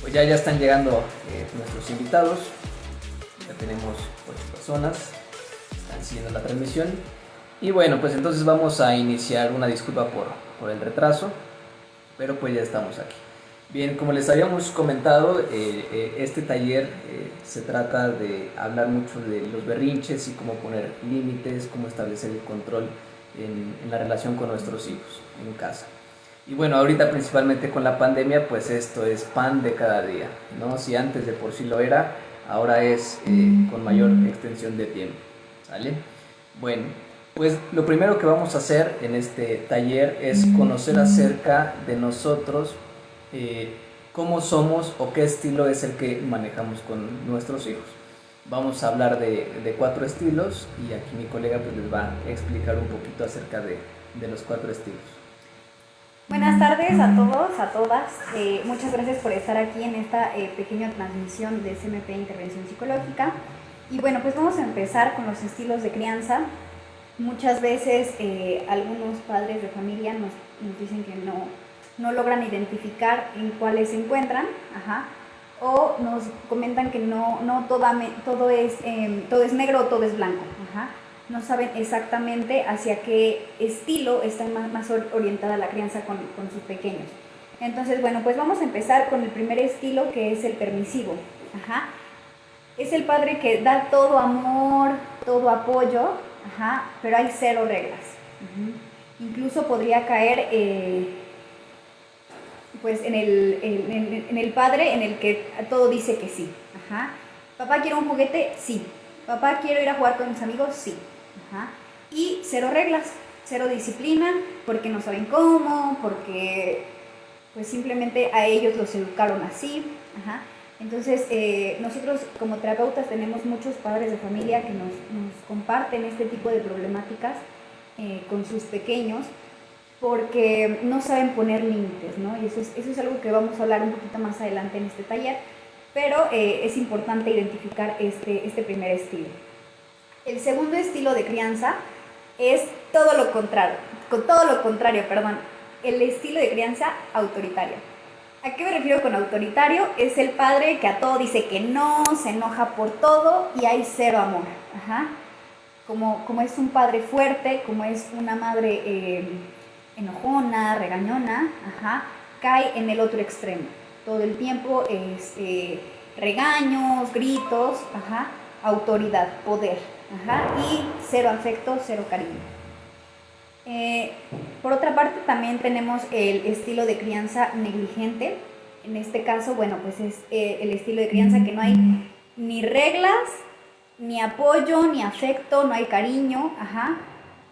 Pues ya están llegando nuestros invitados. Ya tenemos 8 personas. Están siguiendo la transmisión. Y bueno, pues entonces vamos a iniciar. Una disculpa por el retraso, pero pues ya estamos aquí. Bien, como les habíamos comentado, este taller se trata de hablar mucho de los berrinches y cómo poner límites, cómo establecer el control en la relación con nuestros hijos en casa. Y bueno, ahorita principalmente con la pandemia, pues esto es pan de cada día, ¿no? Si antes de por sí lo era, ahora es con mayor extensión de tiempo, ¿sale? Bueno, pues lo primero que vamos a hacer en este taller es conocer acerca de nosotros, cómo somos o qué estilo es el que manejamos con nuestros hijos. Vamos a hablar de 4 estilos y aquí mi colega pues les va a explicar un poquito acerca de los 4 estilos. Buenas tardes a todos, a todas. Muchas gracias por estar aquí en esta pequeña transmisión de CMP Intervención Psicológica. Y bueno, pues vamos a empezar con los estilos de crianza. Muchas veces algunos padres de familia nos dicen que no logran identificar en cuáles se encuentran, o nos comentan que no todo es negro o todo es blanco. No saben exactamente hacia qué estilo está más orientada la crianza con sus pequeños. Entonces, bueno, pues vamos a empezar con el primer estilo, que es el permisivo. Es el padre que da todo amor, todo apoyo, pero hay 0 reglas. Incluso podría caer pues en el padre en el que todo dice que sí. Papá, ¿quiero un juguete? Sí. Papá, ¿quiero ir a jugar con mis amigos? Sí. Y 0 reglas, 0 disciplina, porque no saben cómo, porque pues simplemente a ellos los educaron así. Entonces nosotros como terapeutas tenemos muchos padres de familia que nos comparten este tipo de problemáticas con sus pequeños, porque no saben poner límites, ¿no? Y eso es algo que vamos a hablar un poquito más adelante en este taller, pero es importante identificar este primer estilo. El segundo estilo de crianza es todo lo contrario, el estilo de crianza autoritario. ¿A qué me refiero con autoritario? Es el padre que a todo dice que no, se enoja por todo y hay 0 amor. Como es un padre fuerte, como es una madre enojona, regañona, cae en el otro extremo. Todo el tiempo es regaños, gritos, autoridad, poder, y 0 afecto, 0 cariño. Por otra parte, también tenemos el estilo de crianza negligente. En este caso, bueno, pues es el estilo de crianza que no hay ni reglas, ni apoyo, ni afecto, no hay cariño.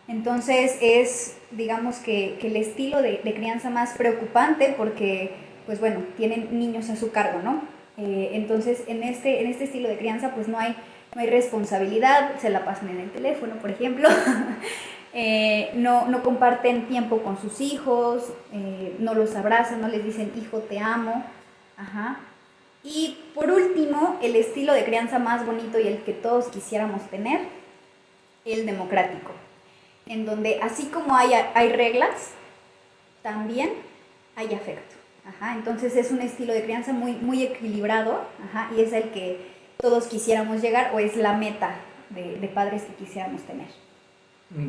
Entonces es, digamos que el estilo de crianza más preocupante, porque, pues bueno, tienen niños a su cargo, ¿no? Entonces en este estilo de crianza pues no hay responsabilidad, se la pasan en el teléfono, por ejemplo. No comparten tiempo con sus hijos, no los abrazan, no les dicen hijo te amo. Y por último, el estilo de crianza más bonito y el que todos quisiéramos tener, el democrático, en donde así como hay reglas, también hay afecto. Entonces es un estilo de crianza muy equilibrado, y es el que todos quisiéramos llegar, o es la meta de padres que quisiéramos tener.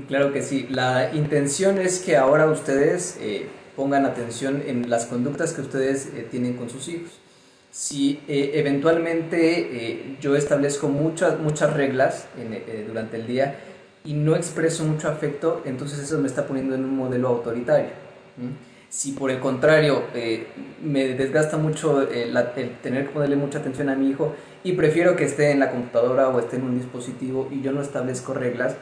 Claro que sí, la intención es que ahora ustedes pongan atención en las conductas que ustedes tienen con sus hijos. Si eventualmente yo establezco muchas reglas durante el día y no expreso mucho afecto, entonces eso me está poniendo en un modelo autoritario. Si por el contrario me desgasta mucho el tener que ponerle mucha atención a mi hijo y prefiero que esté en la computadora o esté en un dispositivo y yo no establezco reglas,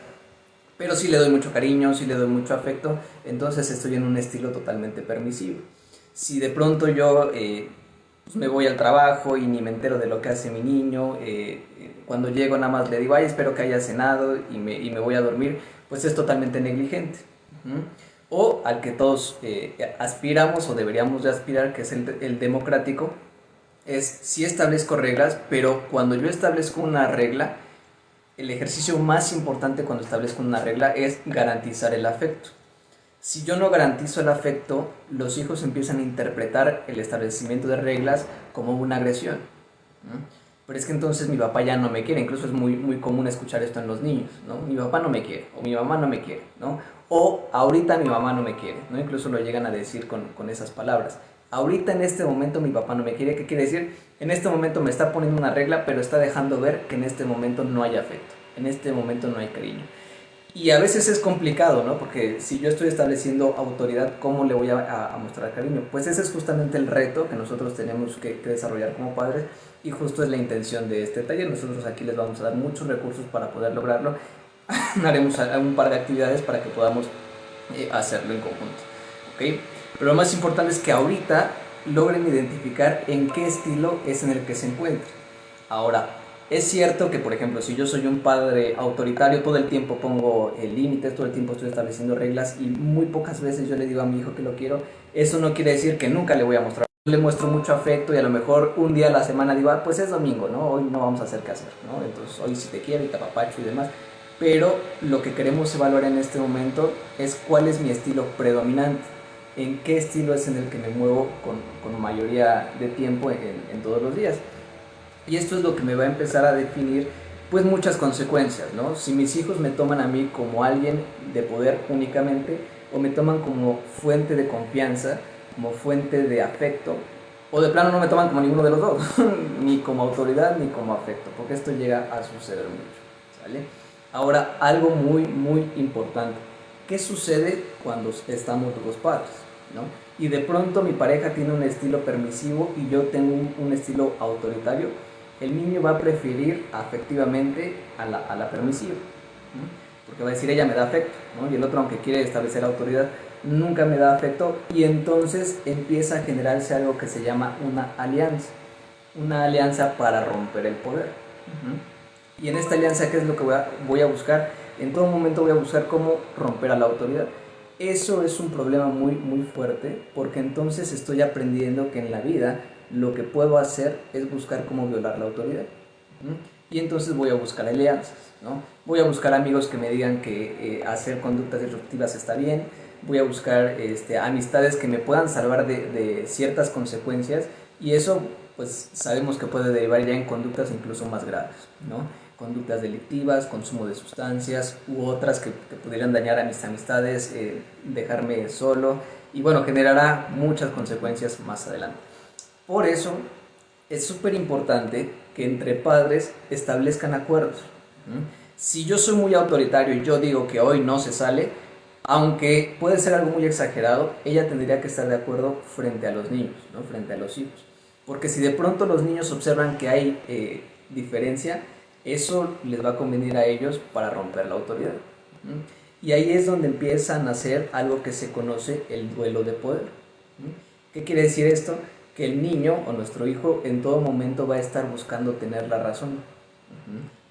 pero sí le doy mucho cariño, sí le doy mucho afecto, entonces estoy en un estilo totalmente permisivo. Si de pronto yo pues me voy al trabajo y ni me entero de lo que hace mi niño, cuando llego nada más le digo, ay, espero que haya cenado y me voy a dormir, pues es totalmente negligente. O al que todos aspiramos o deberíamos de aspirar, que es el democrático, es sí establezco reglas, pero cuando yo establezco una regla, el ejercicio más importante cuando establezco una regla es garantizar el afecto. Si yo no garantizo el afecto, los hijos empiezan a interpretar el establecimiento de reglas como una agresión, ¿no? Pero es que entonces mi papá ya no me quiere, incluso es muy común escuchar esto en los niños, ¿no? Mi papá no me quiere, o mi mamá no me quiere, ¿no? O ahorita mi mamá no me quiere, ¿no? Incluso lo llegan a decir con esas palabras. Ahorita en este momento mi papá no me quiere, ¿qué quiere decir? En este momento me está poniendo una regla, pero está dejando ver que en este momento no hay afecto, en este momento no hay cariño. Y a veces es complicado, ¿no? Porque si yo estoy estableciendo autoridad, ¿cómo le voy a mostrar cariño? Pues ese es justamente el reto que nosotros tenemos que desarrollar como padres, y justo es la intención de este taller. Nosotros aquí les vamos a dar muchos recursos para poder lograrlo. Haremos un par de actividades para que podamos hacerlo en conjunto, ¿ok? Pero lo más importante es que ahorita logren identificar en qué estilo es en el que se encuentran. Ahora, es cierto que, por ejemplo, si yo soy un padre autoritario, todo el tiempo pongo límites, todo el tiempo estoy estableciendo reglas y muy pocas veces yo le digo a mi hijo que lo quiero, eso no quiere decir que nunca le voy a mostrar. Yo le muestro mucho afecto y a lo mejor un día a la semana digo, pues es domingo, ¿no? Hoy no vamos a hacer qué hacer, ¿no? Entonces hoy sí te quiero y te apapacho y demás. Pero lo que queremos evaluar en este momento es cuál es mi estilo predominante, en qué estilo es en el que me muevo con mayoría de tiempo en todos los días. Y esto es lo que me va a empezar a definir pues muchas consecuencias, ¿no? Si mis hijos me toman a mí como alguien de poder únicamente, o me toman como fuente de confianza, como fuente de afecto, o de plano no me toman como ninguno de los dos, ni como autoridad ni como afecto, porque esto llega a suceder mucho, ¿sale? Ahora, algo muy importante, ¿qué sucede cuando estamos los padres, ¿no? Y de pronto mi pareja tiene un estilo permisivo y yo tengo un estilo autoritario. El niño va a preferir afectivamente a la permisiva, ¿no? Porque va a decir, ella me da afecto, ¿no? Y el otro, aunque quiere establecer autoridad, nunca me da afecto, y entonces empieza a generarse algo que se llama una alianza para romper el poder. Y en esta alianza, ¿qué es lo que voy a buscar? En todo momento voy a buscar cómo romper a la autoridad. Eso es un problema muy fuerte, porque entonces estoy aprendiendo que en la vida lo que puedo hacer es buscar cómo violar la autoridad. Y entonces voy a buscar alianzas, ¿no? Voy a buscar amigos que me digan que hacer conductas disruptivas está bien. Voy a buscar amistades que me puedan salvar de ciertas consecuencias, y eso pues sabemos que puede derivar ya en conductas incluso más graves, ¿no? Conductas delictivas, consumo de sustancias u otras que pudieran dañar a mis amistades, dejarme solo, y bueno, generará muchas consecuencias más adelante. Por eso es súper importante que entre padres establezcan acuerdos. Si yo soy muy autoritario y yo digo que hoy no se sale, aunque puede ser algo muy exagerado, ella tendría que estar de acuerdo frente a los niños, ¿no? Frente a los hijos. Porque si de pronto los niños observan que hay diferencia, eso les va a convenir a ellos para romper la autoridad. Y ahí es donde empieza a nacer algo que se conoce el duelo de poder. ¿Qué quiere decir esto? Que el niño o nuestro hijo en todo momento va a estar buscando tener la razón.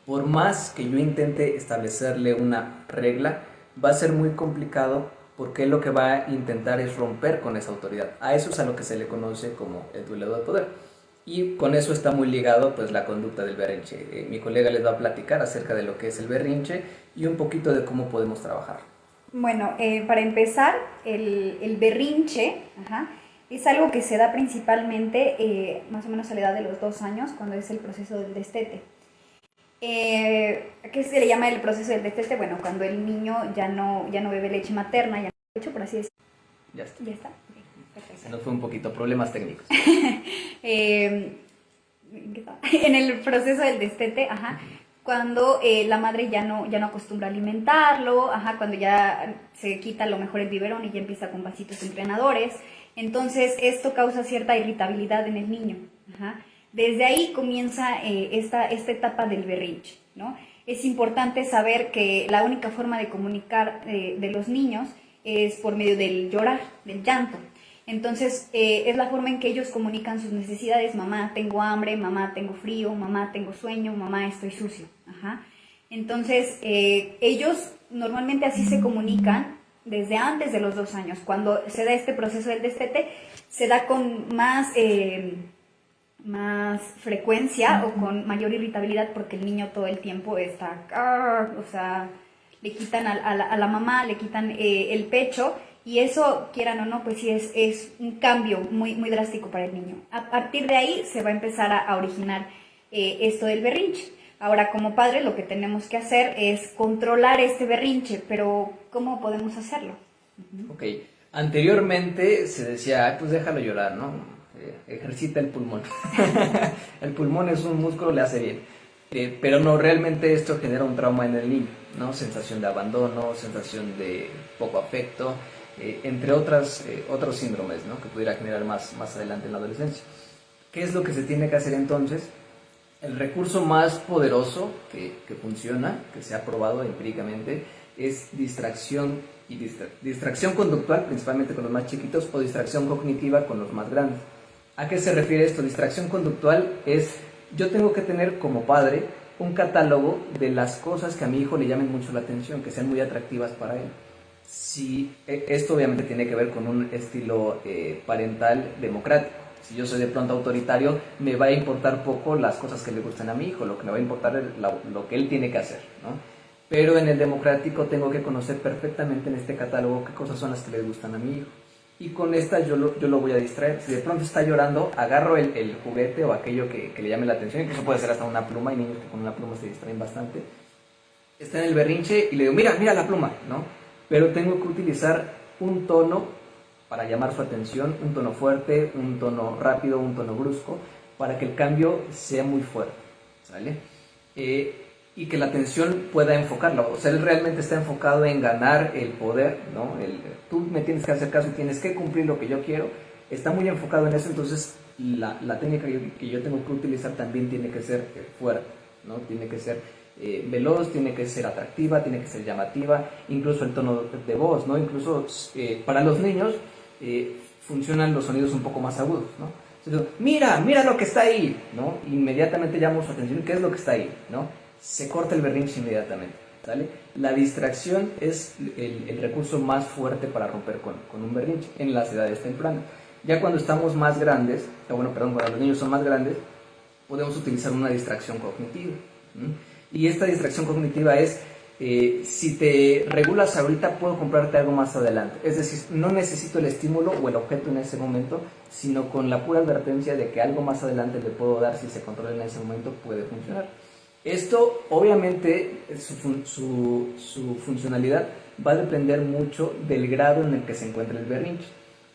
Por más que yo intente establecerle una regla, va a ser muy complicado, porque él lo que va a intentar es romper con esa autoridad. A eso es a lo que se le conoce como el duelo de poder. Y con eso está muy ligado pues la conducta del berrinche. Mi colega les va a platicar acerca de lo que es el berrinche y un poquito de cómo podemos trabajar. Bueno, para empezar, el berrinche es algo que se da principalmente más o menos a la edad de los 2 años, cuando es el proceso del destete. ¿Qué se le llama el proceso del destete? Bueno, cuando el niño ya no bebe leche materna, ya no bebe leche, por así decirlo. Ya está. Ya está. Okay, perfecto. Se nos fue un poquito, problemas técnicos. En el proceso del destete, cuando la madre ya no acostumbra a alimentarlo, cuando ya se quita a lo mejor el biberón y ya empieza con vasitos entrenadores, entonces esto causa cierta irritabilidad en el niño. Desde ahí comienza esta etapa del berrinche, ¿no? Es importante saber que la única forma de comunicar de los niños es por medio del llorar, del llanto. Entonces, es la forma en que ellos comunican sus necesidades. Mamá, tengo hambre, mamá, tengo frío, mamá, tengo sueño, mamá, estoy sucio. Entonces, ellos normalmente así se comunican desde antes de los 2 años. Cuando se da este proceso del destete, se da con más frecuencia o con mayor irritabilidad, porque el niño todo el tiempo está, o sea, le quitan a la mamá, le quitan el pecho, Y eso, quieran o no, pues sí es un cambio muy, muy drástico para el niño. A partir de ahí se va a empezar a originar esto del berrinche. Ahora, como padre, lo que tenemos que hacer es controlar este berrinche, pero ¿cómo podemos hacerlo? Ok, anteriormente se decía, "Ay, pues déjalo llorar, ¿no? Ejercita el pulmón." El pulmón es un músculo, le hace bien. Pero no, realmente esto genera un trauma en el niño, ¿no? Sensación de abandono, sensación de poco afecto, entre otros síndromes, ¿no? Que pudiera generar más adelante en la adolescencia. ¿Qué es lo que se tiene que hacer entonces? El recurso más poderoso que funciona, que se ha probado empíricamente, es distracción y distracción conductual, principalmente con los más chiquitos, o distracción cognitiva con los más grandes. ¿A qué se refiere esto? Distracción conductual es, yo tengo que tener como padre un catálogo de las cosas que a mi hijo le llamen mucho la atención, que sean muy atractivas para él. Si, esto obviamente tiene que ver con un estilo parental democrático. Si yo soy de pronto autoritario, me va a importar poco las cosas que le gustan a mi hijo, lo que me va a importar es lo que él tiene que hacer, ¿no? Pero en el democrático tengo que conocer perfectamente en este catálogo qué cosas son las que le gustan a mi hijo. Y con esta yo lo voy a distraer. Si de pronto está llorando, agarro el juguete o aquello que le llame la atención, incluso puede ser hasta una pluma, hay niños que con una pluma se distraen bastante. Está en el berrinche y le digo, mira la pluma, ¿no? Pero tengo que utilizar un tono para llamar su atención, un tono fuerte, un tono rápido, un tono brusco, para que el cambio sea muy fuerte, ¿sale? Y que la atención pueda enfocarlo. O sea, él realmente está enfocado en ganar el poder, ¿no? Tú me tienes que hacer caso y tienes que cumplir lo que yo quiero. Está muy enfocado en eso, entonces la técnica que yo tengo que utilizar también tiene que ser fuerte, ¿no? Tiene que ser veloz, tiene que ser atractiva, tiene que ser llamativa, incluso el tono de voz, ¿no? Incluso para los niños funcionan los sonidos un poco más agudos, ¿no? Entonces, mira lo que está ahí, ¿no? Inmediatamente llamo su atención, ¿qué es lo que está ahí, ¿no? Se corta el berrinche inmediatamente, ¿sale? La distracción es el recurso más fuerte para romper con un berrinche en las edades tempranas. Ya cuando estamos más grandes, cuando los niños son más grandes, podemos utilizar una distracción cognitiva. Y esta distracción cognitiva es, si te regulas ahorita, puedo comprarte algo más adelante. Es decir, no necesito el estímulo o el objeto en ese momento, sino con la pura advertencia de que algo más adelante le puedo dar, si se controla en ese momento, puede funcionar. Esto, obviamente, su funcionalidad va a depender mucho del grado en el que se encuentra el berrinche.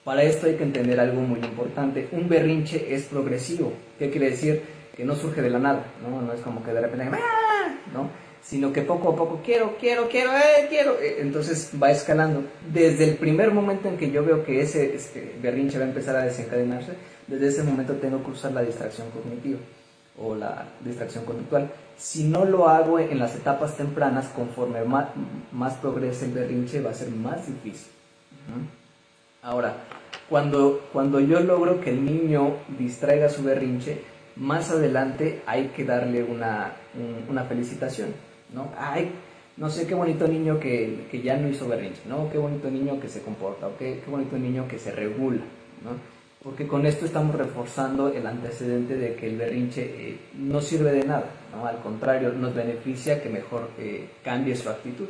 Para esto hay que entender algo muy importante. Un berrinche es progresivo. ¿Qué quiere decir? Que no surge de la nada, ¿no? No es como que de repente, ¡ah!, ¿no? Sino que poco a poco quiero. Entonces va escalando. Desde el primer momento en que yo veo que ese berrinche va a empezar a desencadenarse, desde ese momento tengo que usar la distracción cognitiva o la distracción conductual. Si no lo hago en las etapas tempranas, conforme más progrese el berrinche, va a ser más difícil. Ahora, cuando yo logro que el niño distraiga su berrinche, más adelante hay que darle una felicitación, ¿no? Ay, no sé, qué bonito niño que ya no hizo berrinche, ¿no? Qué bonito niño que se comporta, o qué bonito niño que se regula, ¿no? Porque con esto estamos reforzando el antecedente de que el berrinche no sirve de nada, ¿no? Al contrario, nos beneficia que mejor cambie su actitud.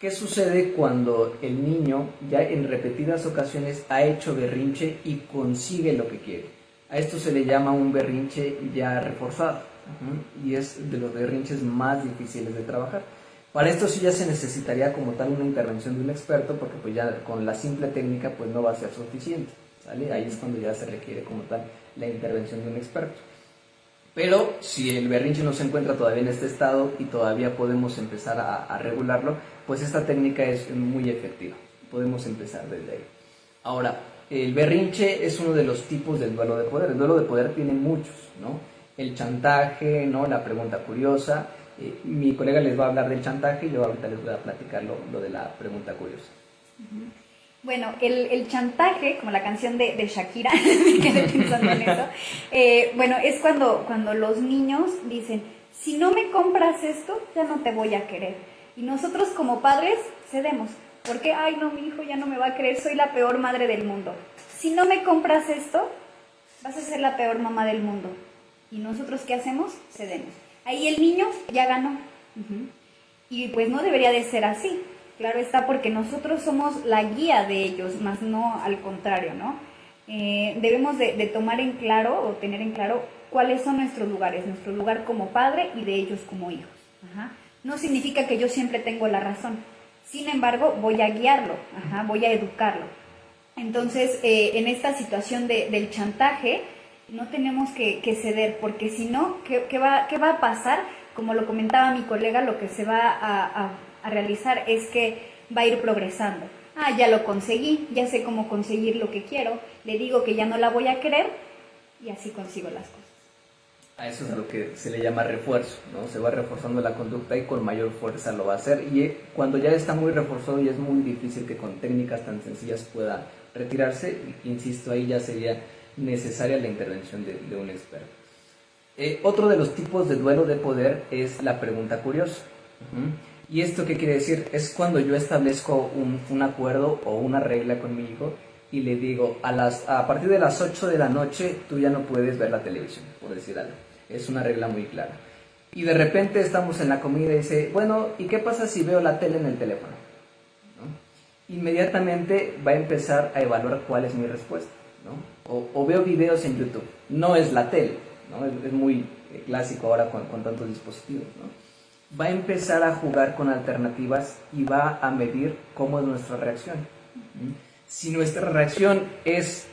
¿Qué sucede cuando el niño ya en repetidas ocasiones ha hecho berrinche y consigue lo que quiere? A esto se le llama un berrinche ya reforzado, y es de los berrinches más difíciles de trabajar. Para esto sí ya se necesitaría como tal una intervención de un experto, porque pues ya con la simple técnica pues no va a ser suficiente, ¿sale? Ahí es cuando ya se requiere como tal la intervención de un experto. Pero si el berrinche no se encuentra todavía en este estado y todavía podemos empezar a regularlo, pues esta técnica es muy efectiva. Podemos empezar desde ahí. Ahora, el berrinche es uno de los tipos del duelo de poder. El duelo de poder tiene muchos, ¿no? El chantaje, ¿no? La pregunta curiosa. Mi colega les va a hablar del chantaje y yo ahorita les voy a platicar lo de la pregunta curiosa. Bueno, el chantaje, como la canción de Shakira, me quedé pensando en eso, es cuando los niños dicen, si no me compras esto, ya no te voy a querer. Y nosotros como padres cedemos, porque, ay no, mi hijo ya no me va a querer, soy la peor madre del mundo. Si no me compras esto, vas a ser la peor mamá del mundo. ¿Y nosotros qué hacemos? Cedemos. Ahí el niño ya ganó. Y pues no debería de ser así. Claro está, porque nosotros somos la guía de ellos, más no al contrario, ¿no? Debemos de tomar en claro o tener en claro cuáles son nuestros lugares, nuestro lugar como padre y de ellos como hijos. Ajá. No significa que yo siempre tengo la razón, sin embargo voy a guiarlo, ajá, voy a educarlo. Entonces, en esta situación del chantaje, no tenemos que ceder, porque si no, ¿qué va a pasar? Como lo comentaba mi colega, lo que se va a realizar es que va a ir progresando. Ah, ya lo conseguí, ya sé cómo conseguir lo que quiero, le digo que ya no la voy a querer y así consigo las cosas. A eso es a lo que se le llama refuerzo, ¿no? Se va reforzando la conducta y con mayor fuerza lo va a hacer. Y cuando ya está muy reforzado y es muy difícil que con técnicas tan sencillas pueda retirarse, insisto, ahí ya sería necesaria la intervención de un experto. Otro de los tipos de duelo de poder es la pregunta curiosa. ¿Y esto qué quiere decir? Es cuando yo establezco un acuerdo o una regla con mi hijo y le digo, a partir de las 8 de la noche tú ya no puedes ver la televisión, por decir algo. Es una regla muy clara. Y de repente estamos en la comida y dice, bueno, ¿y qué pasa si veo la tele en el teléfono? ¿No? Inmediatamente va a empezar a evaluar cuál es mi respuesta, ¿no? O veo videos en YouTube. No es la tele, ¿no? Es muy clásico ahora con tantos dispositivos, ¿no? Va a empezar a jugar con alternativas y va a medir cómo es nuestra reacción. Si nuestra reacción es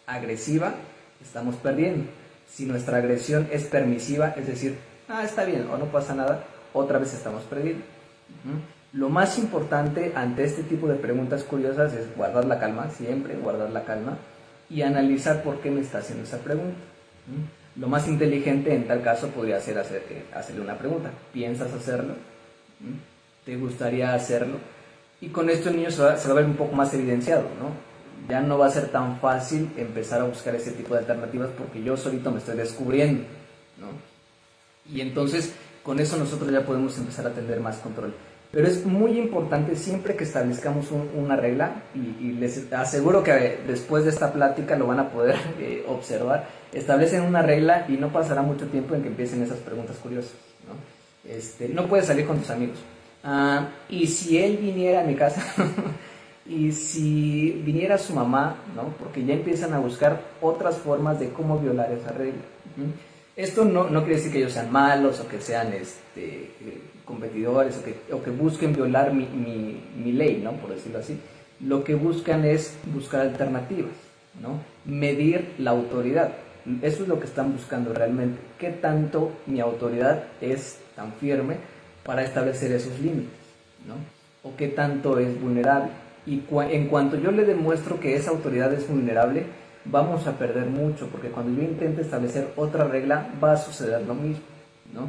agresiva, estamos perdiendo. Si nuestra agresión es permisiva, es decir, está bien o no pasa nada, otra vez estamos perdiendo. Lo más importante ante este tipo de preguntas curiosas es guardar la calma, siempre guardar la calma y analizar por qué me está haciendo esa pregunta. Lo más inteligente en tal caso podría ser hacerle una pregunta. ¿Piensas hacerlo? ¿Te gustaría hacerlo? Y con esto el niño se va a ver un poco más evidenciado, ¿no? Ya no va a ser tan fácil empezar a buscar ese tipo de alternativas porque yo solito me estoy descubriendo, ¿no? Y entonces con eso nosotros ya podemos empezar a tener más control. Pero es muy importante siempre que establezcamos una regla, y les aseguro que después de esta plática lo van a poder observar, establecen una regla y no pasará mucho tiempo en que empiecen esas preguntas curiosas, ¿no? No puedes salir con tus amigos. Y si él viniera a mi casa, y si viniera su mamá, ¿no? Porque ya empiezan a buscar otras formas de cómo violar esa regla. Esto no quiere decir que ellos sean malos o que sean competidores o que busquen violar mi ley, ¿no? Por decirlo así. Lo que buscan es buscar alternativas, ¿no? Medir la autoridad. Eso es lo que están buscando realmente. ¿Qué tanto mi autoridad es tan firme para establecer esos límites, ¿no? O qué tanto es vulnerable. Y en cuanto yo le demuestro que esa autoridad es vulnerable, vamos a perder mucho, porque cuando yo intente establecer otra regla, va a suceder lo mismo, ¿no?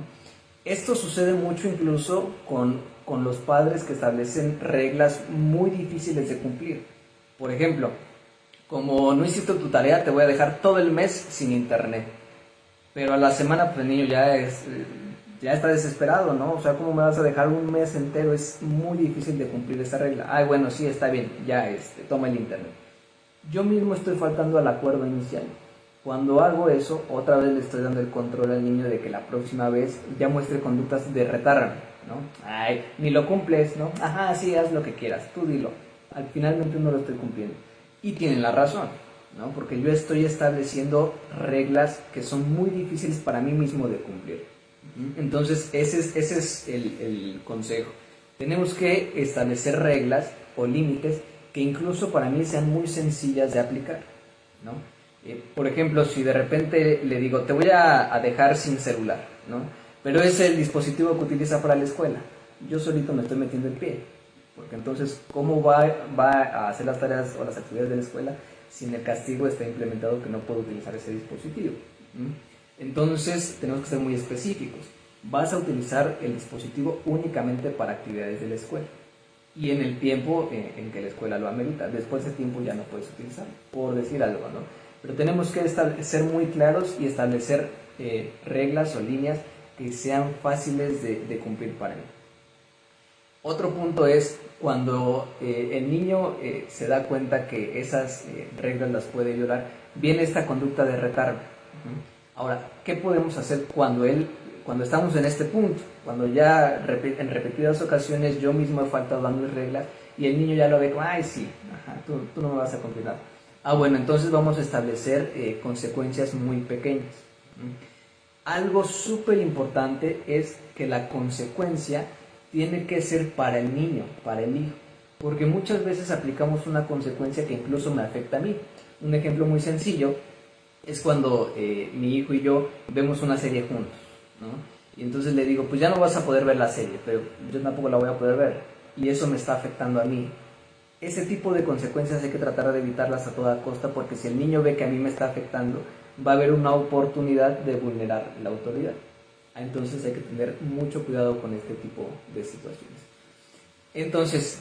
Esto sucede mucho incluso con los padres que establecen reglas muy difíciles de cumplir. Por ejemplo, como no hiciste tu tarea, te voy a dejar todo el mes sin internet. Pero a la semana, pues el niño ya está desesperado, ¿no? O sea, ¿cómo me vas a dejar un mes entero? Es muy difícil de cumplir esa regla. Bueno, sí, está bien, ya toma el internet. Yo mismo estoy faltando al acuerdo inicial. Cuando hago eso, otra vez le estoy dando el control al niño de que la próxima vez ya muestre conductas de retardarme, ¿no? Ni lo cumples, ¿no? Ajá, sí, haz lo que quieras, tú dilo. Finalmente no lo estoy cumpliendo. Y tienen la razón, ¿no? Porque yo estoy estableciendo reglas que son muy difíciles para mí mismo de cumplir. Entonces, ese es el consejo. Tenemos que establecer reglas o límites que incluso para mí sean muy sencillas de aplicar, ¿no? Por ejemplo, si de repente le digo, te voy a dejar sin celular, ¿no? Pero es el dispositivo que utiliza para la escuela, yo solito me estoy metiendo el pie, porque entonces, ¿cómo va a hacer las tareas o las actividades de la escuela si en el castigo está implementado que no puedo utilizar ese dispositivo? Entonces, tenemos que ser muy específicos. Vas a utilizar el dispositivo únicamente para actividades de la escuela y en el tiempo en que la escuela lo amerita. Después de ese tiempo ya no puedes utilizarlo, por decir algo, ¿no? Pero tenemos que ser muy claros y establecer reglas o líneas que sean fáciles de cumplir para él. Otro punto es cuando el niño se da cuenta que esas reglas las puede violar, viene esta conducta de retarme. Ahora, ¿qué podemos hacer cuando él cuando estamos en este punto, cuando ya en repetidas ocasiones yo mismo he faltado a mis reglas y el niño ya lo ve como, ay sí, ajá, tú no me vas a cumplir nada. Bueno, entonces vamos a establecer consecuencias muy pequeñas. Algo súper importante es que la consecuencia tiene que ser para el niño, para el hijo, porque muchas veces aplicamos una consecuencia que incluso me afecta a mí. Un ejemplo muy sencillo es cuando mi hijo y yo vemos una serie juntos, ¿no? Y entonces le digo, pues ya no vas a poder ver la serie, pero yo tampoco la voy a poder ver, y eso me está afectando a mí. Ese tipo de consecuencias hay que tratar de evitarlas a toda costa, porque si el niño ve que a mí me está afectando, va a haber una oportunidad de vulnerar la autoridad. Entonces hay que tener mucho cuidado con este tipo de situaciones. Entonces,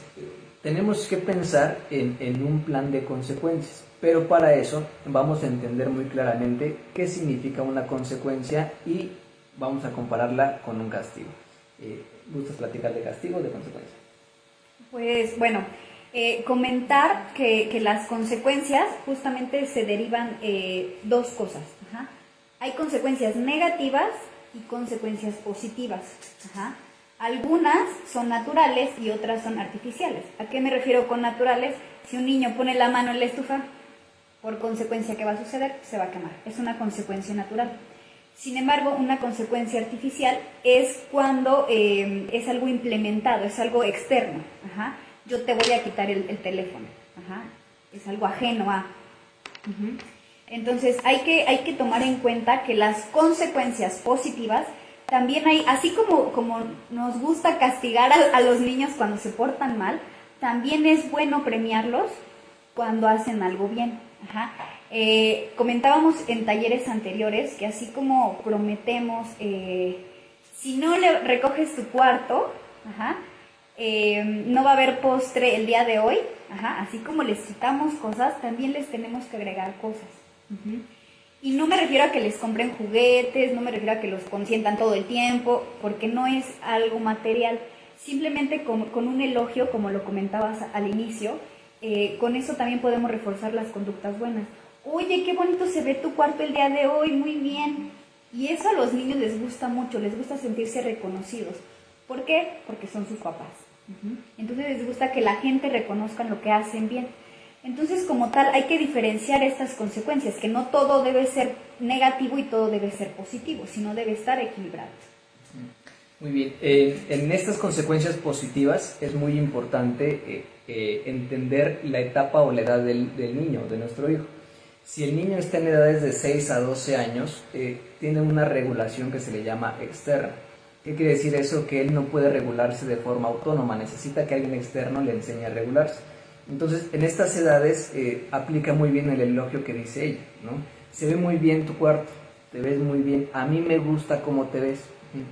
tenemos que pensar en un plan de consecuencias, pero para eso vamos a entender muy claramente qué significa una consecuencia y vamos a compararla con un castigo. ¿Gustas platicar de castigo o de consecuencia? Pues bueno, comentar que las consecuencias justamente se derivan dos cosas. Ajá. Hay consecuencias negativas y consecuencias positivas. Ajá. Algunas son naturales y otras son artificiales. ¿A qué me refiero con naturales? Si un niño pone la mano en la estufa, por consecuencia, ¿qué va a suceder? Se va a quemar. Es una consecuencia natural. Sin embargo, una consecuencia artificial es cuando es algo implementado, es algo externo. Ajá. Yo te voy a quitar el teléfono. Ajá. Es algo ajeno a... Entonces, hay que tomar en cuenta que las consecuencias positivas también hay, así como nos gusta castigar a los niños cuando se portan mal, también es bueno premiarlos cuando hacen algo bien. Ajá. Comentábamos en talleres anteriores que así como prometemos, si no le recoges tu cuarto, ajá, no va a haber postre el día de hoy, ajá, así como les quitamos cosas, también les tenemos que agregar cosas. Y no me refiero a que les compren juguetes, no me refiero a que los consientan todo el tiempo, porque no es algo material. Simplemente con un elogio, como lo comentabas al inicio, con eso también podemos reforzar las conductas buenas. Oye, qué bonito se ve tu cuarto el día de hoy, muy bien. Y eso a los niños les gusta mucho, les gusta sentirse reconocidos. ¿Por qué? Porque son sus papás. Entonces les gusta que la gente reconozca lo que hacen bien. Entonces, como tal, hay que diferenciar estas consecuencias, que no todo debe ser negativo y todo debe ser positivo, sino debe estar equilibrado. Muy bien. En estas consecuencias positivas es muy importante entender la etapa o la edad del niño, de nuestro hijo. Si el niño está en edades de 6 a 12 años, tiene una regulación que se le llama externa. ¿Qué quiere decir eso? Que él no puede regularse de forma autónoma, necesita que alguien externo le enseñe a regularse. Entonces, en estas edades aplica muy bien el elogio que dice ella, ¿no? Se ve muy bien tu cuarto, te ves muy bien, a mí me gusta cómo te ves,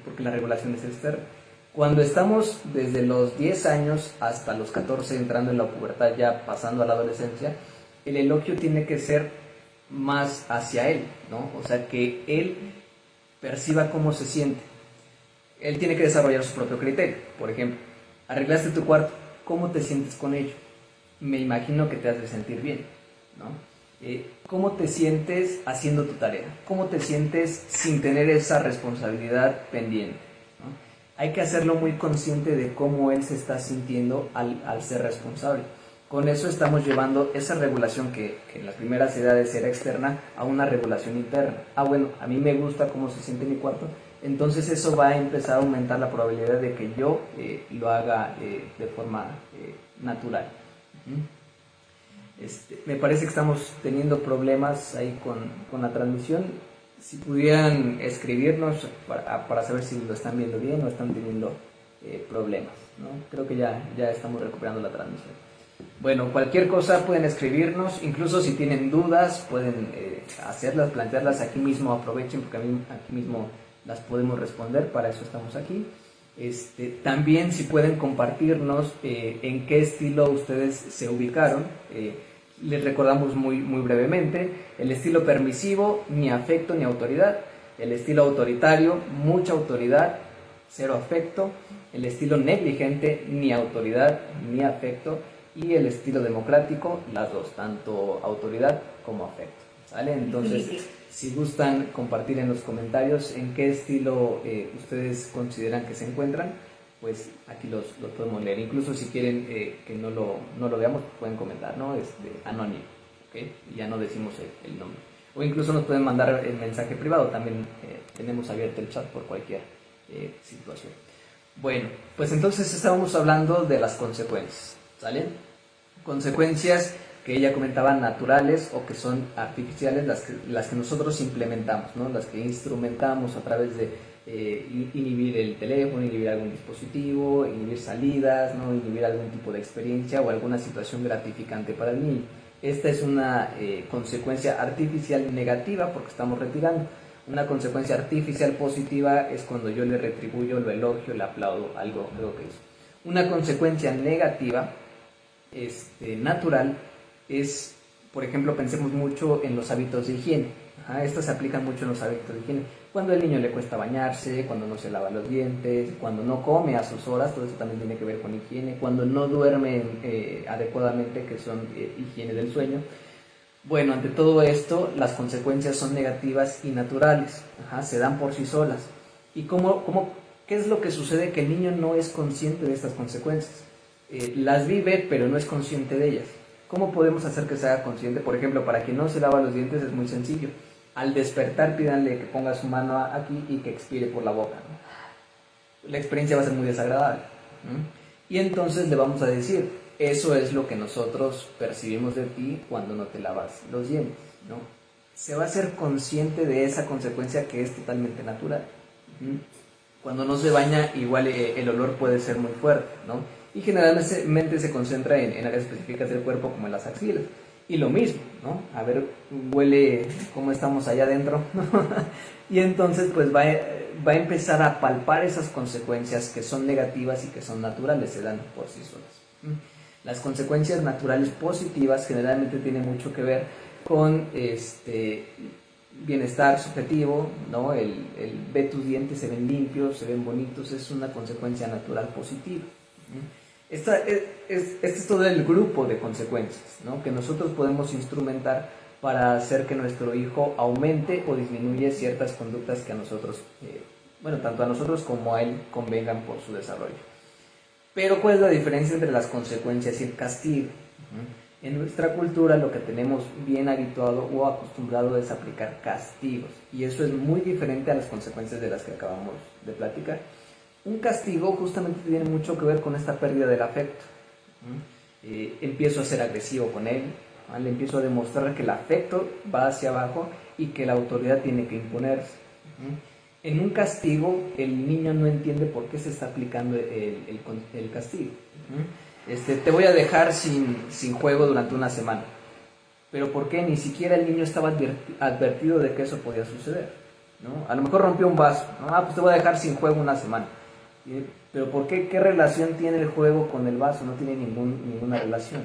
porque la regulación es externa. Cuando estamos desde los 10 años hasta los 14, entrando en la pubertad, ya pasando a la adolescencia, el elogio tiene que ser más hacia él, ¿no? O sea, que él perciba cómo se siente. Él tiene que desarrollar su propio criterio. Por ejemplo, arreglaste tu cuarto, ¿cómo te sientes con ello? Me imagino que te hace sentir bien, ¿no? ¿Cómo te sientes haciendo tu tarea? ¿Cómo te sientes sin tener esa responsabilidad pendiente, ¿no? Hay que hacerlo muy consciente de cómo él se está sintiendo al ser responsable. Con eso estamos llevando esa regulación que en las primeras edades era externa a una regulación interna. Bueno, a mí me gusta cómo se siente mi cuarto, entonces eso va a empezar a aumentar la probabilidad de que yo lo haga de forma natural. Me parece que estamos teniendo problemas ahí con la transmisión. Si pudieran escribirnos para saber si lo están viendo bien o están teniendo problemas, ¿no? Creo que ya estamos recuperando la transmisión. Bueno, cualquier cosa pueden escribirnos, incluso si tienen dudas pueden hacerlas, plantearlas aquí mismo, aprovechen porque aquí mismo las podemos responder, para eso estamos aquí. También si pueden compartirnos en qué estilo ustedes se ubicaron. Les recordamos muy brevemente: el estilo permisivo, ni afecto ni autoridad; el estilo autoritario, mucha autoridad, cero afecto; el estilo negligente, ni autoridad ni afecto; y el estilo democrático, las dos, tanto autoridad como afecto. ¿sale? Entonces, Sí. si gustan compartir en los comentarios en qué estilo ustedes consideran que se encuentran, pues aquí los podemos leer. Incluso si quieren que no lo veamos, pueden comentar, ¿no? Anónimo, ¿ok? Y ya no decimos el nombre. O incluso nos pueden mandar el mensaje privado, también tenemos abierto el chat por cualquier situación. Bueno, pues entonces estábamos hablando de las consecuencias, ¿sale? Consecuencias que ella comentaba naturales o que son artificiales, las que nosotros implementamos, ¿no? Las que instrumentamos a través de inhibir el teléfono, inhibir algún dispositivo, inhibir salidas, ¿no? Inhibir algún tipo de experiencia o alguna situación gratificante para el niño. Esta es una consecuencia artificial negativa porque estamos retirando. Una consecuencia artificial positiva es cuando yo le retribuyo, lo elogio, le aplaudo algo que hizo. Una consecuencia negativa natural es, por ejemplo, pensemos mucho en los hábitos de higiene. Estas se aplican mucho en los hábitos de higiene. Cuando al niño le cuesta bañarse, cuando no se lava los dientes, cuando no come a sus horas, todo eso también tiene que ver con higiene. Cuando no duerme adecuadamente, que son higiene del sueño. Bueno, ante todo esto, las consecuencias son negativas y naturales. Se dan por sí solas. ¿Y qué es lo que sucede? Que el niño no es consciente de estas consecuencias. Las vive, pero no es consciente de ellas. ¿Cómo podemos hacer que se haga consciente? Por ejemplo, para quien no se lava los dientes es muy sencillo. Al despertar, pídanle que ponga su mano aquí y que expire por la boca, ¿no? La experiencia va a ser muy desagradable. Y entonces le vamos a decir, eso es lo que nosotros percibimos de ti cuando no te lavas los dientes, ¿no? Se va a ser consciente de esa consecuencia que es totalmente natural. Cuando no se baña, igual el olor puede ser muy fuerte, ¿no? Y generalmente se concentra en áreas específicas del cuerpo, como en las axilas. Y lo mismo, ¿no? A ver, huele cómo estamos allá adentro. Y entonces pues va a empezar a palpar esas consecuencias que son negativas y que son naturales, se dan por sí solas. Las consecuencias naturales positivas generalmente tienen mucho que ver con bienestar subjetivo, ¿no? El ve tus dientes, se ven limpios, se ven bonitos, es una consecuencia natural positiva. Este es todo el grupo de consecuencias, ¿no? Que nosotros podemos instrumentar para hacer que nuestro hijo aumente o disminuya ciertas conductas que a nosotros, tanto a nosotros como a él convengan por su desarrollo. Pero ¿cuál es la diferencia entre las consecuencias y el castigo? En nuestra cultura lo que tenemos bien habituado o acostumbrado es aplicar castigos, y eso es muy diferente a las consecuencias de las que acabamos de platicar. Un castigo justamente tiene mucho que ver con esta pérdida del afecto. Empiezo a ser agresivo con él, le empiezo a demostrar que el afecto va hacia abajo y que la autoridad tiene que imponerse. En un castigo, el niño no entiende por qué se está aplicando el castigo. Te voy a dejar sin juego durante una semana. ¿Pero por qué? Ni siquiera el niño estaba advertido de que eso podía suceder, ¿no? A lo mejor rompió un vaso, ¿no? Pues te voy a dejar sin juego una semana. ¿Pero por qué? ¿Qué relación tiene el juego con el vaso? No tiene ninguna relación.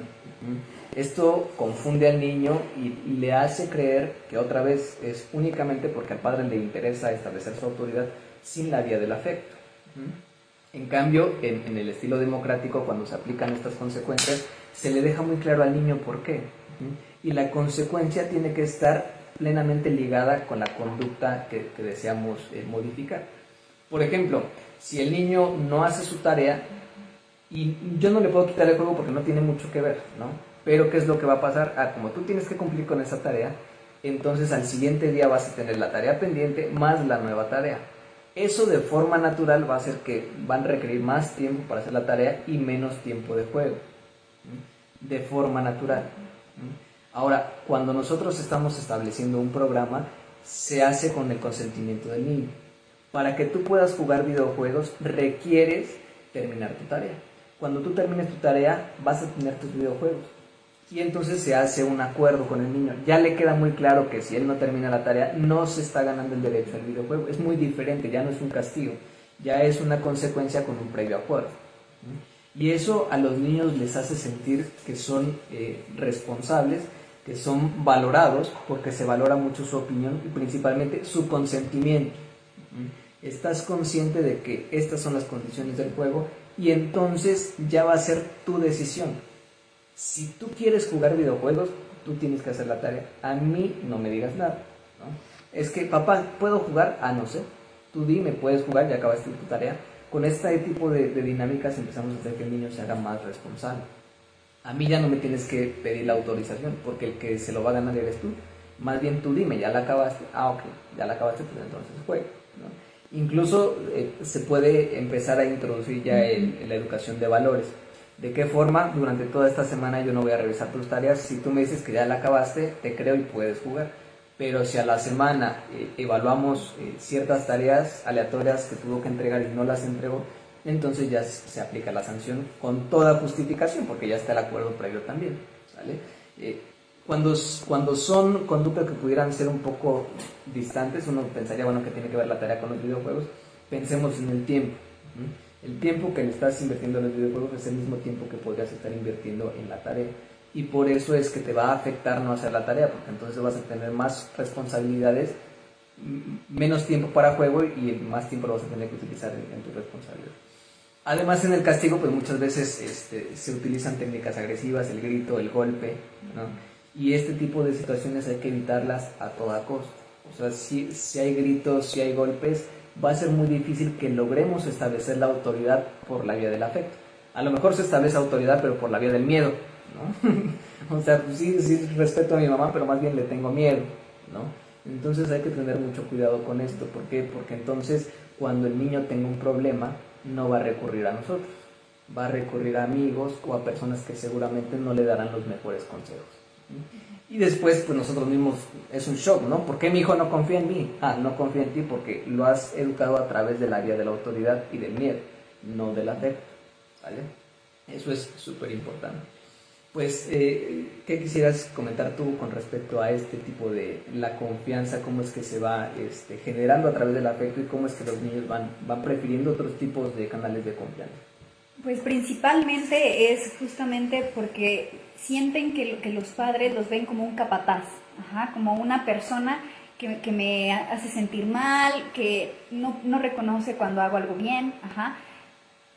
Esto confunde al niño y le hace creer que otra vez es únicamente porque al padre le interesa establecer su autoridad sin la vía del afecto. En cambio, en el estilo democrático, cuando se aplican estas consecuencias, se le deja muy claro al niño por qué. Y la consecuencia tiene que estar plenamente ligada con la conducta que deseamos modificar. Por ejemplo, si el niño no hace su tarea, y yo no le puedo quitar el juego porque no tiene mucho que ver, ¿no? Pero ¿qué es lo que va a pasar? Como tú tienes que cumplir con esa tarea, entonces al siguiente día vas a tener la tarea pendiente más la nueva tarea. Eso de forma natural va a hacer que van a requerir más tiempo para hacer la tarea y menos tiempo de juego. De forma natural. Ahora, cuando nosotros estamos estableciendo un programa, se hace con el consentimiento del niño. Para que tú puedas jugar videojuegos, requieres terminar tu tarea. Cuando tú termines tu tarea, vas a tener tus videojuegos. Y entonces se hace un acuerdo con el niño. Ya le queda muy claro que si él no termina la tarea, no se está ganando el derecho al videojuego. Es muy diferente, ya no es un castigo, ya es una consecuencia con un previo acuerdo. Y eso a los niños les hace sentir que son responsables, que son valorados, porque se valora mucho su opinión y principalmente su consentimiento. Estás consciente de que estas son las condiciones del juego y entonces ya va a ser tu decisión. Si tú quieres jugar videojuegos, tú tienes que hacer la tarea, a mí no me digas nada, ¿no? Es que, papá, ¿puedo jugar? Ah, no sé, tú dime, puedes jugar, ya acabaste tu tarea. Con este tipo de dinámicas empezamos a hacer que el niño se haga más responsable. A mí ya no me tienes que pedir la autorización, porque el que se lo va a ganar eres tú. Más bien tú dime, ¿ya la acabaste? Ah, ok, ya la acabaste, pues entonces juega, ¿no? Incluso se puede empezar a introducir ya la educación de valores. ¿De qué forma? Durante toda esta semana yo no voy a revisar tus tareas. Si tú me dices que ya la acabaste, te creo y puedes jugar. Pero si a la semana evaluamos ciertas tareas aleatorias que tuvo que entregar y no las entregó, entonces ya se aplica la sanción con toda justificación, porque ya está el acuerdo previo también, ¿vale? Cuando son conductas que pudieran ser un poco distantes, uno pensaría, bueno, que tiene que ver la tarea con los videojuegos. Pensemos en el tiempo. El tiempo que le estás invirtiendo en los videojuegos es el mismo tiempo que podrías estar invirtiendo en la tarea. Y por eso es que te va a afectar no hacer la tarea, porque entonces vas a tener más responsabilidades, menos tiempo para juego y más tiempo lo vas a tener que utilizar en tu responsabilidad. Además, en el castigo, pues muchas veces se utilizan técnicas agresivas, el grito, el golpe, ¿no? Y este tipo de situaciones hay que evitarlas a toda costa. O sea, si hay gritos, si hay golpes, va a ser muy difícil que logremos establecer la autoridad por la vía del afecto. A lo mejor se establece autoridad, pero por la vía del miedo, ¿no? O sea, pues sí respeto a mi mamá, pero más bien le tengo miedo, ¿no? Entonces hay que tener mucho cuidado con esto. ¿Por qué? Porque entonces cuando el niño tenga un problema, no va a recurrir a nosotros, va a recurrir a amigos o a personas que seguramente no le darán los mejores consejos. Y después, pues nosotros mismos, es un shock, ¿no? ¿Por qué mi hijo no confía en mí? Ah, no confía en ti porque lo has educado a través de la vía de la autoridad y del miedo, no del afecto, ¿vale? Eso es súper importante. Pues, ¿qué quisieras comentar tú con respecto a este tipo de la confianza? ¿Cómo es que se va generando a través del afecto y cómo es que los niños van prefiriendo otros tipos de canales de confianza? Pues principalmente es justamente porque sienten que los padres los ven como un capataz, como una persona que me hace sentir mal, que no reconoce cuando hago algo bien.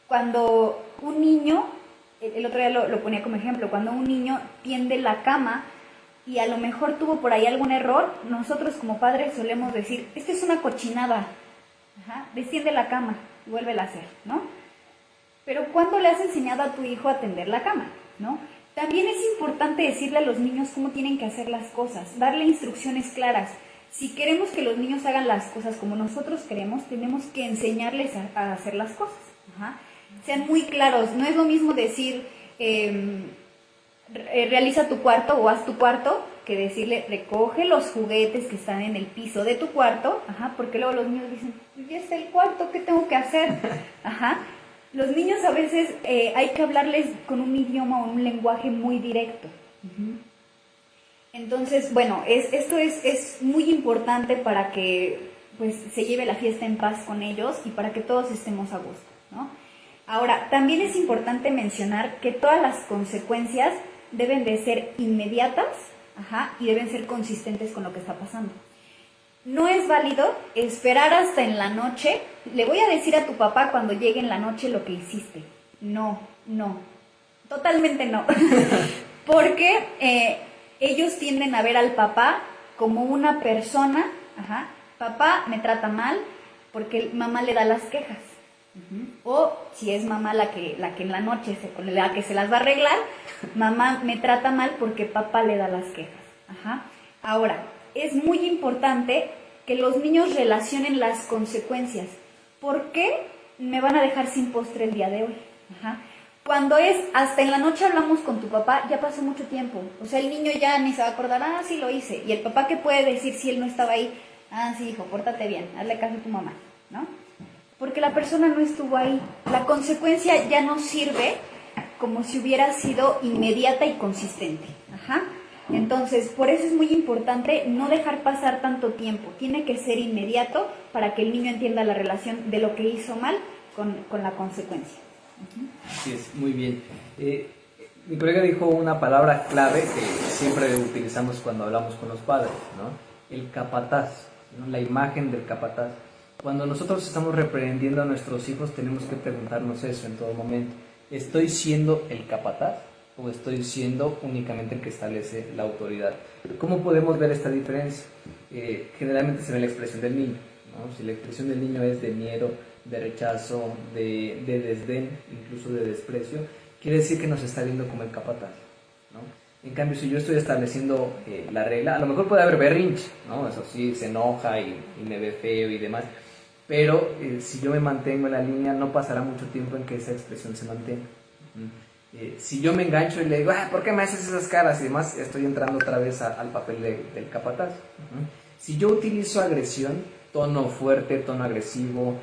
Cuando un niño, el otro día lo ponía como ejemplo, cuando un niño tiende la cama y a lo mejor tuvo por ahí algún error, nosotros como padres solemos decir, esta es una cochinada, desciende la cama y vuélvela a hacer, ¿no? Pero ¿cuándo le has enseñado a tu hijo a tender la cama, ¿no? También es importante decirle a los niños cómo tienen que hacer las cosas, darle instrucciones claras. Si queremos que los niños hagan las cosas como nosotros queremos, tenemos que enseñarles a hacer las cosas. Sean muy claros, no es lo mismo decir realiza tu cuarto o haz tu cuarto, que decirle recoge los juguetes que están en el piso de tu cuarto, porque luego los niños dicen, ya está el cuarto, ¿qué tengo que hacer? Los niños a veces hay que hablarles con un idioma o un lenguaje muy directo. Entonces, bueno, esto es muy importante para que pues, se lleve la fiesta en paz con ellos y para que todos estemos a gusto, ¿no? Ahora, también es importante mencionar que todas las consecuencias deben de ser inmediatas y deben ser consistentes con lo que está pasando. No es válido esperar hasta en la noche. Le voy a decir a tu papá cuando llegue en la noche lo que hiciste. No, totalmente no. Porque ellos tienden a ver al papá como una persona. Papá me trata mal porque mamá le da las quejas. O si es mamá la que en la noche la que se las va a arreglar, mamá me trata mal porque papá le da las quejas. Ahora, es muy importante que los niños relacionen las consecuencias. ¿Por qué me van a dejar sin postre el día de hoy? Cuando es hasta en la noche hablamos con tu papá, ya pasó mucho tiempo. O sea, el niño ya ni se va a acordar, sí lo hice. Y el papá, ¿qué puede decir si él no estaba ahí? Sí, hijo, pórtate bien, hazle caso a tu mamá, ¿no? Porque la persona no estuvo ahí. La consecuencia ya no sirve como si hubiera sido inmediata y consistente. Entonces, por eso es muy importante no dejar pasar tanto tiempo. Tiene que ser inmediato para que el niño entienda la relación de lo que hizo mal con la consecuencia. Así es, muy bien. Mi colega dijo una palabra clave que siempre utilizamos cuando hablamos con los padres, ¿no? El capataz, ¿no? La imagen del capataz. Cuando nosotros estamos reprendiendo a nuestros hijos, tenemos que preguntarnos eso en todo momento. ¿Estoy siendo el capataz o estoy siendo únicamente el que establece la autoridad. ¿Cómo podemos ver esta diferencia? Generalmente se ve en la expresión del niño, ¿no? Si la expresión del niño es de miedo, de rechazo, de desdén, incluso de desprecio, quiere decir que nos está viendo como el capataz, ¿no? En cambio, si yo estoy estableciendo la regla, a lo mejor puede haber berrinche, ¿no? Eso sí, se enoja y me ve feo y demás, pero si yo me mantengo en la línea, no pasará mucho tiempo en que esa expresión se mantenga. Si yo me engancho y le digo, ¿por qué me haces esas caras? Y demás, estoy entrando otra vez al papel del capataz. Si yo utilizo agresión, tono fuerte, tono agresivo,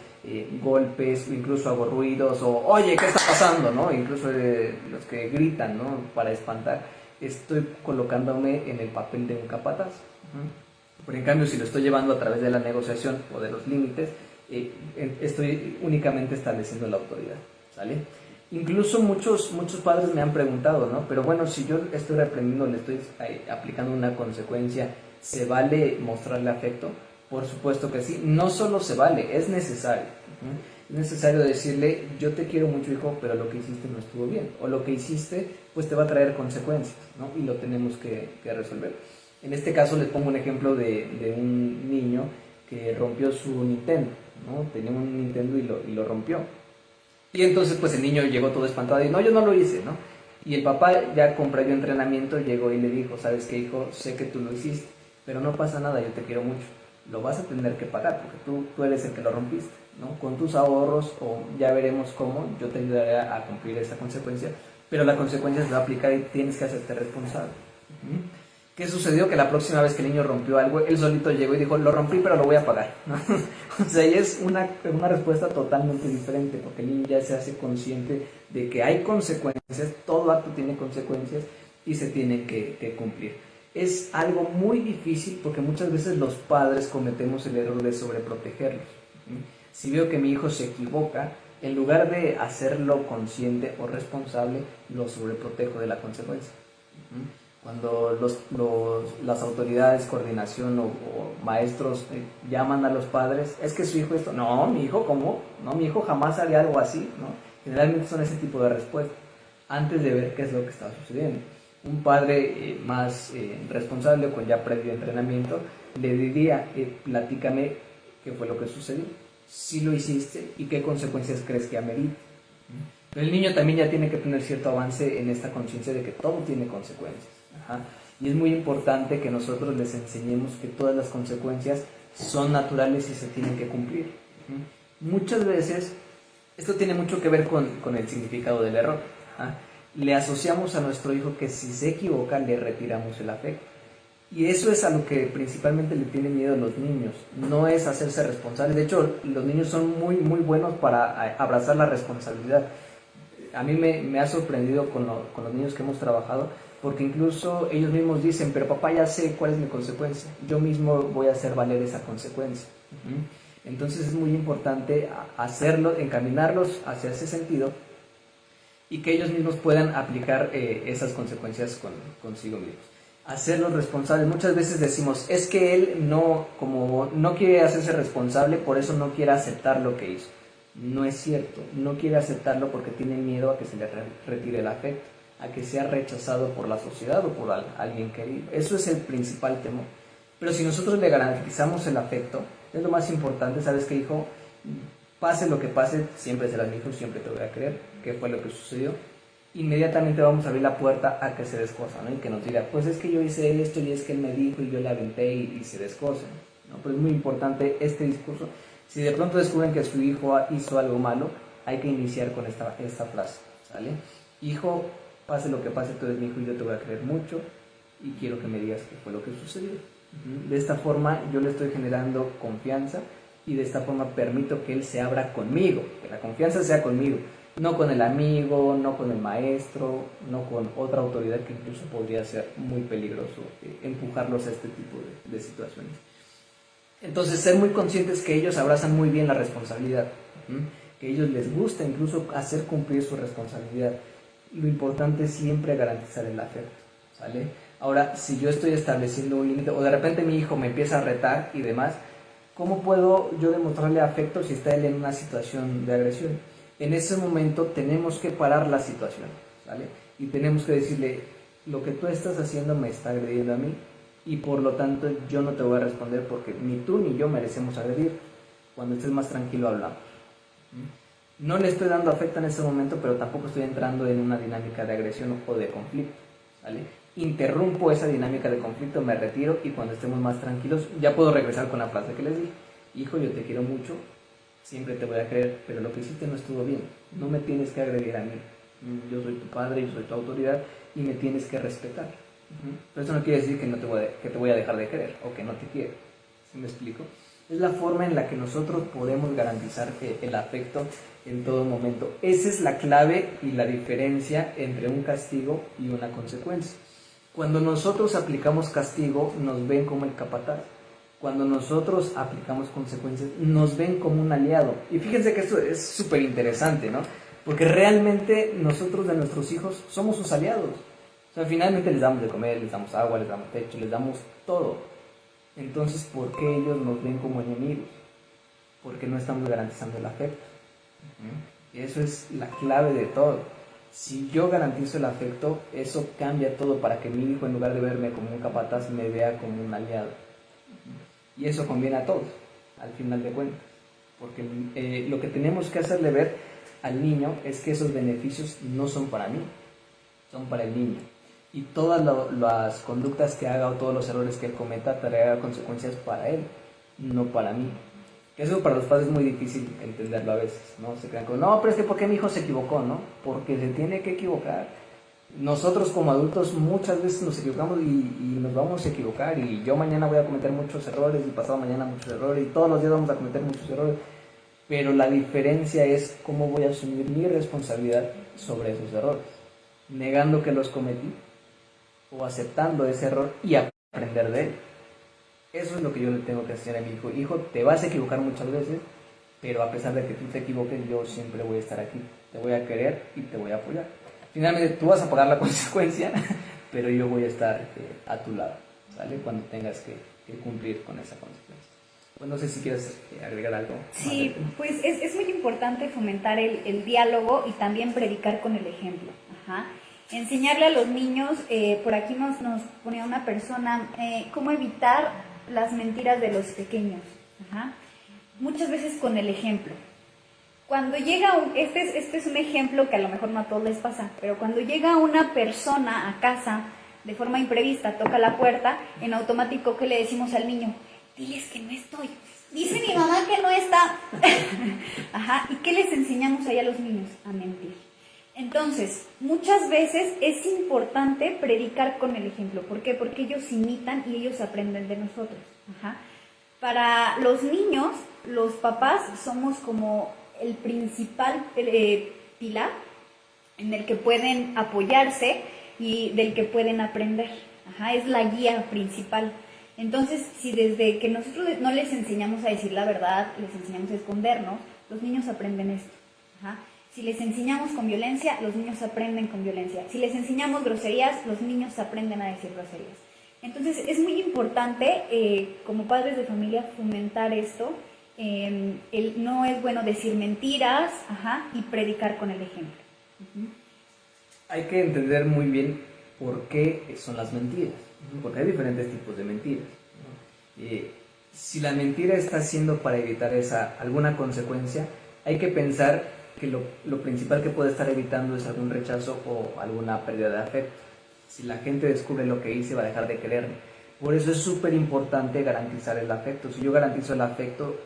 golpes, incluso hago ruidos, o oye, ¿qué está pasando? ¿No? Incluso los que gritan, ¿no? Para espantar, estoy colocándome en el papel de un capataz. Pero en cambio, si lo estoy llevando a través de la negociación o de los límites, estoy únicamente estableciendo la autoridad, ¿sale? Incluso muchos padres me han preguntado, ¿no? Pero bueno, si yo estoy reprendiendo, le estoy aplicando una consecuencia, ¿se vale mostrarle afecto? Por supuesto que sí. No solo se vale, es necesario. Es necesario decirle, yo te quiero mucho, hijo, pero lo que hiciste no estuvo bien. O lo que hiciste, pues te va a traer consecuencias, ¿no? Y lo tenemos que resolver. En este caso les pongo un ejemplo de un niño que rompió su Nintendo, ¿no? Tenía un Nintendo y lo rompió. Y entonces pues el niño llegó todo espantado y no, yo no lo hice, ¿no? Y el papá ya con previo entrenamiento llegó y le dijo, ¿sabes qué, hijo? Sé que tú lo hiciste, pero no pasa nada, yo te quiero mucho. Lo vas a tener que pagar porque tú eres el que lo rompiste, ¿no? Con tus ahorros, o ya veremos cómo, yo te ayudaré a cumplir esa consecuencia, pero la consecuencia se va a aplicar y tienes que hacerte responsable. ¿Qué sucedió? Que la próxima vez que el niño rompió algo, él solito llegó y dijo, lo rompí pero lo voy a pagar, ¿no? O sea, y es una respuesta totalmente diferente, porque el niño ya se hace consciente de que hay consecuencias, todo acto tiene consecuencias y se tiene que cumplir. Es algo muy difícil porque muchas veces los padres cometemos el error de sobreprotegerlos. Si veo que mi hijo se equivoca, en lugar de hacerlo consciente o responsable, lo sobreprotejo de la consecuencia. Cuando las autoridades, coordinación o maestros llaman a los padres, es que su hijo esto, no, mi hijo, ¿cómo? No, mi hijo jamás haría algo así, ¿no? Generalmente son ese tipo de respuestas, antes de ver qué es lo que está sucediendo. Un padre más responsable, con ya previo entrenamiento, le diría, platícame qué fue lo que sucedió, si lo hiciste y qué consecuencias crees que amerita. Pero el niño también ya tiene que tener cierto avance en esta conciencia de que todo tiene consecuencias. Y es muy importante que nosotros les enseñemos que todas las consecuencias son naturales y se tienen que cumplir. Muchas veces, esto tiene mucho que ver con el significado del error. Le asociamos a nuestro hijo que si se equivoca le retiramos el afecto. Y eso es a lo que principalmente le tienen miedo los niños, no es hacerse responsables. De hecho, los niños son muy, muy buenos para abrazar la responsabilidad. A mí me ha sorprendido con los niños que hemos trabajado, porque incluso ellos mismos dicen, pero papá, ya sé cuál es mi consecuencia, yo mismo voy a hacer valer esa consecuencia. Entonces es muy importante hacerlo, encaminarlos hacia ese sentido y que ellos mismos puedan aplicar esas consecuencias consigo mismos. Hacerlos responsables. Muchas veces decimos, es que él como no quiere hacerse responsable, por eso no quiere aceptar lo que hizo. No es cierto, no quiere aceptarlo porque tiene miedo a que se le retire el afecto, a que sea rechazado por la sociedad o por alguien querido. Eso es el principal temor. Pero si nosotros le garantizamos el afecto, es lo más importante. ¿Sabes qué, hijo? Pase lo que pase, siempre serás mi hijo, siempre te voy a creer. ¿Qué fue lo que sucedió? Inmediatamente vamos a abrir la puerta a que se descosa, ¿no? Y que nos diga, pues es que yo hice esto y es que él me dijo y yo le aventé y se descosa, ¿no? Pero es muy importante este discurso. Si de pronto descubren que su hijo hizo algo malo, hay que iniciar con esta frase, ¿sale? Hijo, pase lo que pase, tú eres mi hijo y yo te voy a creer mucho y quiero que me digas qué fue lo que sucedió. De esta forma yo le estoy generando confianza y de esta forma permito que él se abra conmigo, que la confianza sea conmigo, no con el amigo, no con el maestro, no con otra autoridad que incluso podría ser muy peligroso empujarlos a este tipo de situaciones. Entonces, ser muy conscientes que ellos abrazan muy bien la responsabilidad, que a ellos les gusta incluso hacer cumplir su responsabilidad. Lo importante es siempre garantizar el afecto, ¿sale? Ahora, si yo estoy estableciendo un límite, o de repente mi hijo me empieza a retar y demás, ¿cómo puedo yo demostrarle afecto si está él en una situación de agresión? En ese momento tenemos que parar la situación, ¿sale? y tenemos que decirle, lo que tú estás haciendo me está agrediendo a mí y por lo tanto yo no te voy a responder porque ni tú ni yo merecemos agredir. Cuando estés más tranquilo hablamos. No le estoy dando afecto en ese momento, pero tampoco estoy entrando en una dinámica de agresión o de conflicto, ¿vale? Interrumpo esa dinámica de conflicto, me retiro y cuando estemos más tranquilos ya puedo regresar con la frase que les di. Hijo, yo te quiero mucho, siempre te voy a querer, pero lo que hiciste no estuvo bien. No me tienes que agredir a mí. Yo soy tu padre, yo soy tu autoridad y me tienes que respetar. Pero eso no quiere decir que, que te voy a dejar de querer o que no te quiero. ¿Sí me explico? Es la forma en la que nosotros podemos garantizar el afecto en todo momento. Esa es la clave y la diferencia entre un castigo y una consecuencia. Cuando nosotros aplicamos castigo, nos ven como el capataz. Cuando nosotros aplicamos consecuencias, nos ven como un aliado. Y fíjense que esto es súper interesante, ¿no? Porque realmente nosotros de nuestros hijos somos sus aliados. O sea, finalmente les damos de comer, les damos agua, les damos techo, les damos todo. Entonces, ¿por qué ellos nos ven como enemigos? Porque no estamos garantizando el afecto. Y eso es la clave de todo. Si yo garantizo el afecto, eso cambia todo para que mi hijo, en lugar de verme como un capataz, me vea como un aliado. Y eso conviene a todos, al final de cuentas. Porque lo que tenemos que hacerle ver al niño es que esos beneficios no son para mí, son para el niño. Y todas las conductas que haga o todos los errores que él cometa traerá consecuencias para él, no para mí. Eso para los padres es muy difícil entenderlo a veces, ¿no? Se creen como, no, pero es que ¿por qué mi hijo se equivocó, no? Porque se tiene que equivocar. Nosotros como adultos muchas veces nos equivocamos y nos vamos a equivocar, y yo mañana voy a cometer muchos errores y pasado mañana muchos errores y todos los días vamos a cometer muchos errores, pero la diferencia es cómo voy a asumir mi responsabilidad sobre esos errores, negando que los cometí o aceptando ese error y aprender de él. Eso es lo que yo le tengo que enseñar a mi hijo. Hijo, te vas a equivocar muchas veces, pero a pesar de que tú te equivoques, yo siempre voy a estar aquí, te voy a querer y te voy a apoyar. Finalmente tú vas a pagar la consecuencia, pero yo voy a estar a tu lado, ¿sale? Cuando tengas que cumplir con esa consecuencia. Pues no sé si quieres agregar algo. Sí, pues es muy importante fomentar el diálogo y también predicar con el ejemplo. Ajá. Enseñarle a los niños, por aquí nos ponía una persona, cómo evitar las mentiras de los pequeños. Ajá. Muchas veces con el ejemplo. Cuando llega este es un ejemplo que a lo mejor no a todos les pasa, pero cuando llega una persona a casa de forma imprevista, toca la puerta, en automático, ¿qué le decimos al niño? Diles que no estoy. Dice mi mamá que no está. Ajá. ¿Y qué les enseñamos ahí a los niños? A mentir. Entonces, muchas veces es importante predicar con el ejemplo. ¿Por qué? Porque ellos imitan y ellos aprenden de nosotros. Ajá. Para los niños, los papás somos como el principal pilar en el que pueden apoyarse y del que pueden aprender. Ajá, es la guía principal. Entonces, si desde que nosotros no les enseñamos a decir la verdad, les enseñamos a escondernos, los niños aprenden esto. Ajá. Si les enseñamos con violencia, los niños aprenden con violencia. Si les enseñamos groserías, los niños aprenden a decir groserías. Entonces, es muy importante, como padres de familia, fomentar esto. No es bueno decir mentiras, ajá, y predicar con el ejemplo. Hay que entender muy bien por qué son las mentiras, porque hay diferentes tipos de mentiras, ¿no? Si la mentira está siendo para evitar alguna consecuencia, hay que pensar que lo principal que puede estar evitando es algún rechazo o alguna pérdida de afecto. Si la gente descubre lo que hice, va a dejar de quererme. Por eso es súper importante garantizar el afecto. Si yo garantizo el afecto,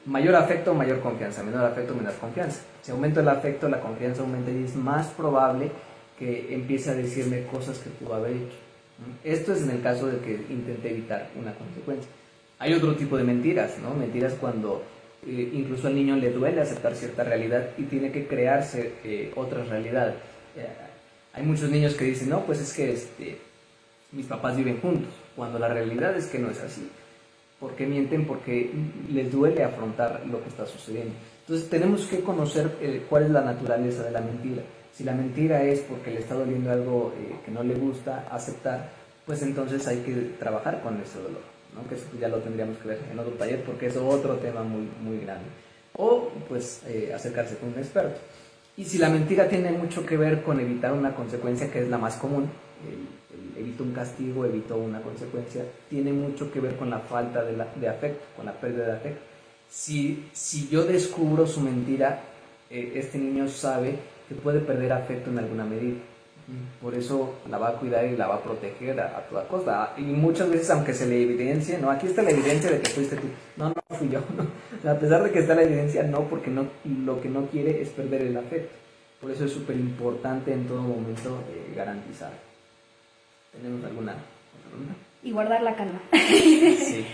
mayor afecto, mayor confianza. Menor afecto, menor confianza. Si aumento el afecto, la confianza aumenta y es más probable que empiece a decirme cosas que pudo haber hecho. Esto es en el caso de que intente evitar una consecuencia. Hay otro tipo de mentiras, ¿no? Mentiras cuando incluso al niño le duele aceptar cierta realidad y tiene que crearse otra realidad. Hay muchos niños que dicen, no, pues es que mis papás viven juntos, cuando la realidad es que no es así. ¿Por qué mienten? Porque les duele afrontar lo que está sucediendo. Entonces tenemos que conocer cuál es la naturaleza de la mentira. Si la mentira es porque le está doliendo algo que no le gusta aceptar, pues entonces hay que trabajar con ese dolor, ¿no? Que eso ya lo tendríamos que ver en otro taller porque es otro tema muy, muy grande. O pues acercarse con un experto. Y si la mentira tiene mucho que ver con evitar una consecuencia, que es la más común, el evito un castigo, evito una consecuencia, tiene mucho que ver con la falta de afecto, con la pérdida de afecto. Si yo descubro su mentira, este niño sabe que puede perder afecto en alguna medida. Por eso la va a cuidar y la va a proteger a toda costa. Y muchas veces, aunque se le evidencie, no, aquí está la evidencia de que fuiste tú. No, no fui yo. No. O sea, a pesar de que está la evidencia, no, porque no, lo que no quiere es perder el afecto. Por eso es súper importante en todo momento garantizar. ¿Tenemos alguna otra pregunta? Y guardar la calma. Sí.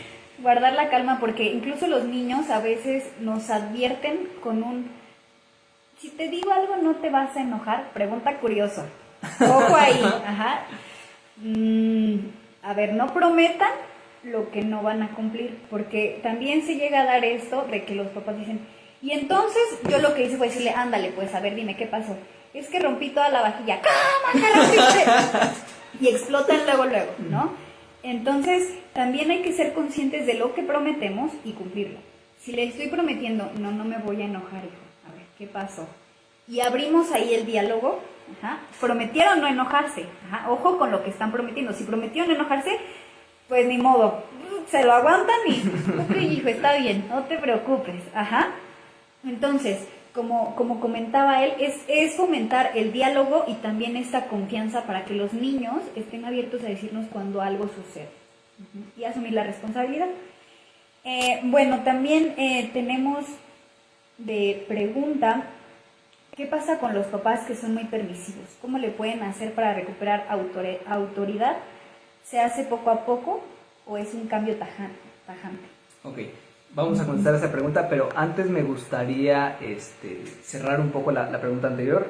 Guardar la calma, porque incluso los niños a veces nos advierten con un: si te digo algo, ¿no te vas a enojar? Pregunta curiosa. Ojo ahí, ajá. A ver, no prometan lo que no van a cumplir, porque también se llega a dar esto de que los papás dicen: y entonces yo lo que hice fue decirle: ándale, pues a ver, dime qué pasó. Es que rompí toda la vajilla. ¿Cómo que rompiste? Y explotan luego, ¿no? Entonces, también hay que ser conscientes de lo que prometemos y cumplirlo. Si le estoy prometiendo: no me voy a enojar, hijo, a ver, ¿qué pasó? Y abrimos ahí el diálogo. Ajá. Prometieron no enojarse. Ajá. Ojo con lo que están prometiendo. Si prometieron no enojarse, pues ni modo, se lo aguantan y: ok, hijo, está bien, no te preocupes. Ajá. Entonces, como comentaba él, es fomentar el diálogo y también esta confianza para que los niños estén abiertos a decirnos cuando algo sucede. Y asumir la responsabilidad. Bueno, también tenemos de pregunta: ¿qué pasa con los papás que son muy permisivos? ¿Cómo le pueden hacer para recuperar autoridad? ¿Se hace poco a poco o es un cambio tajante? Ok, vamos a contestar esa pregunta, pero antes me gustaría cerrar un poco la pregunta anterior.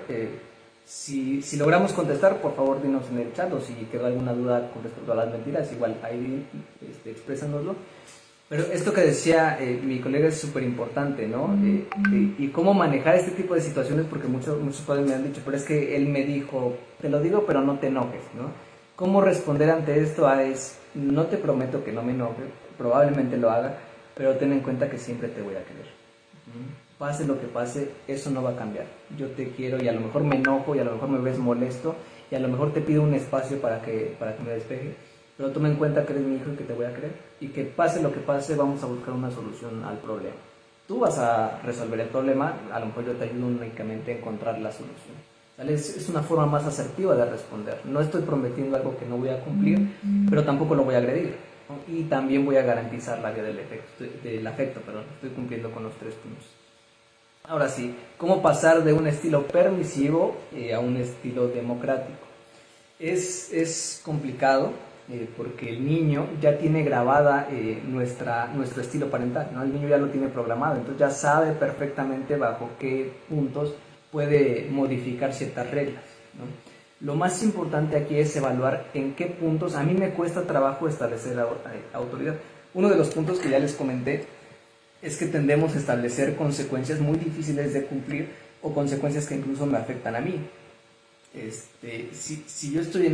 Si logramos contestar, por favor dinos en el chat, o si quedó alguna duda con respecto a las mentiras, igual ahí exprésanoslo. Pero esto que decía mi colega es súper importante, ¿no? Y cómo manejar este tipo de situaciones, porque muchos padres me han dicho: pero es que él me dijo, te lo digo, pero no te enojes, ¿no? ¿Cómo responder ante esto? No te prometo que no me enoje, probablemente lo haga, pero ten en cuenta que siempre te voy a querer. Pase lo que pase, eso no va a cambiar. Yo te quiero y a lo mejor me enojo y a lo mejor me ves molesto y a lo mejor te pido un espacio para que me despeje. Pero toma en cuenta que eres mi hijo y que te voy a querer, y que pase lo que pase, vamos a buscar una solución al problema. Tú vas a resolver el problema, a lo mejor yo te ayudo únicamente a encontrar la solución. ¿Vale? Es una forma más asertiva de responder. No estoy prometiendo algo que no voy a cumplir, pero tampoco lo voy a agredir, ¿no? Y también voy a garantizar la vía del afecto, estoy cumpliendo con los 3 puntos. Ahora sí, ¿cómo pasar de un estilo permisivo a un estilo democrático? Es complicado. Porque el niño ya tiene grabada nuestro estilo parental, ¿no? El niño ya lo tiene programado, entonces ya sabe perfectamente bajo qué puntos puede modificar ciertas reglas, ¿no? Lo más importante aquí es evaluar en qué puntos. A mí me cuesta trabajo establecer autoridad. Uno de los puntos que ya les comenté es que tendemos a establecer consecuencias muy difíciles de cumplir, o consecuencias que incluso me afectan a mí. Si yo estoy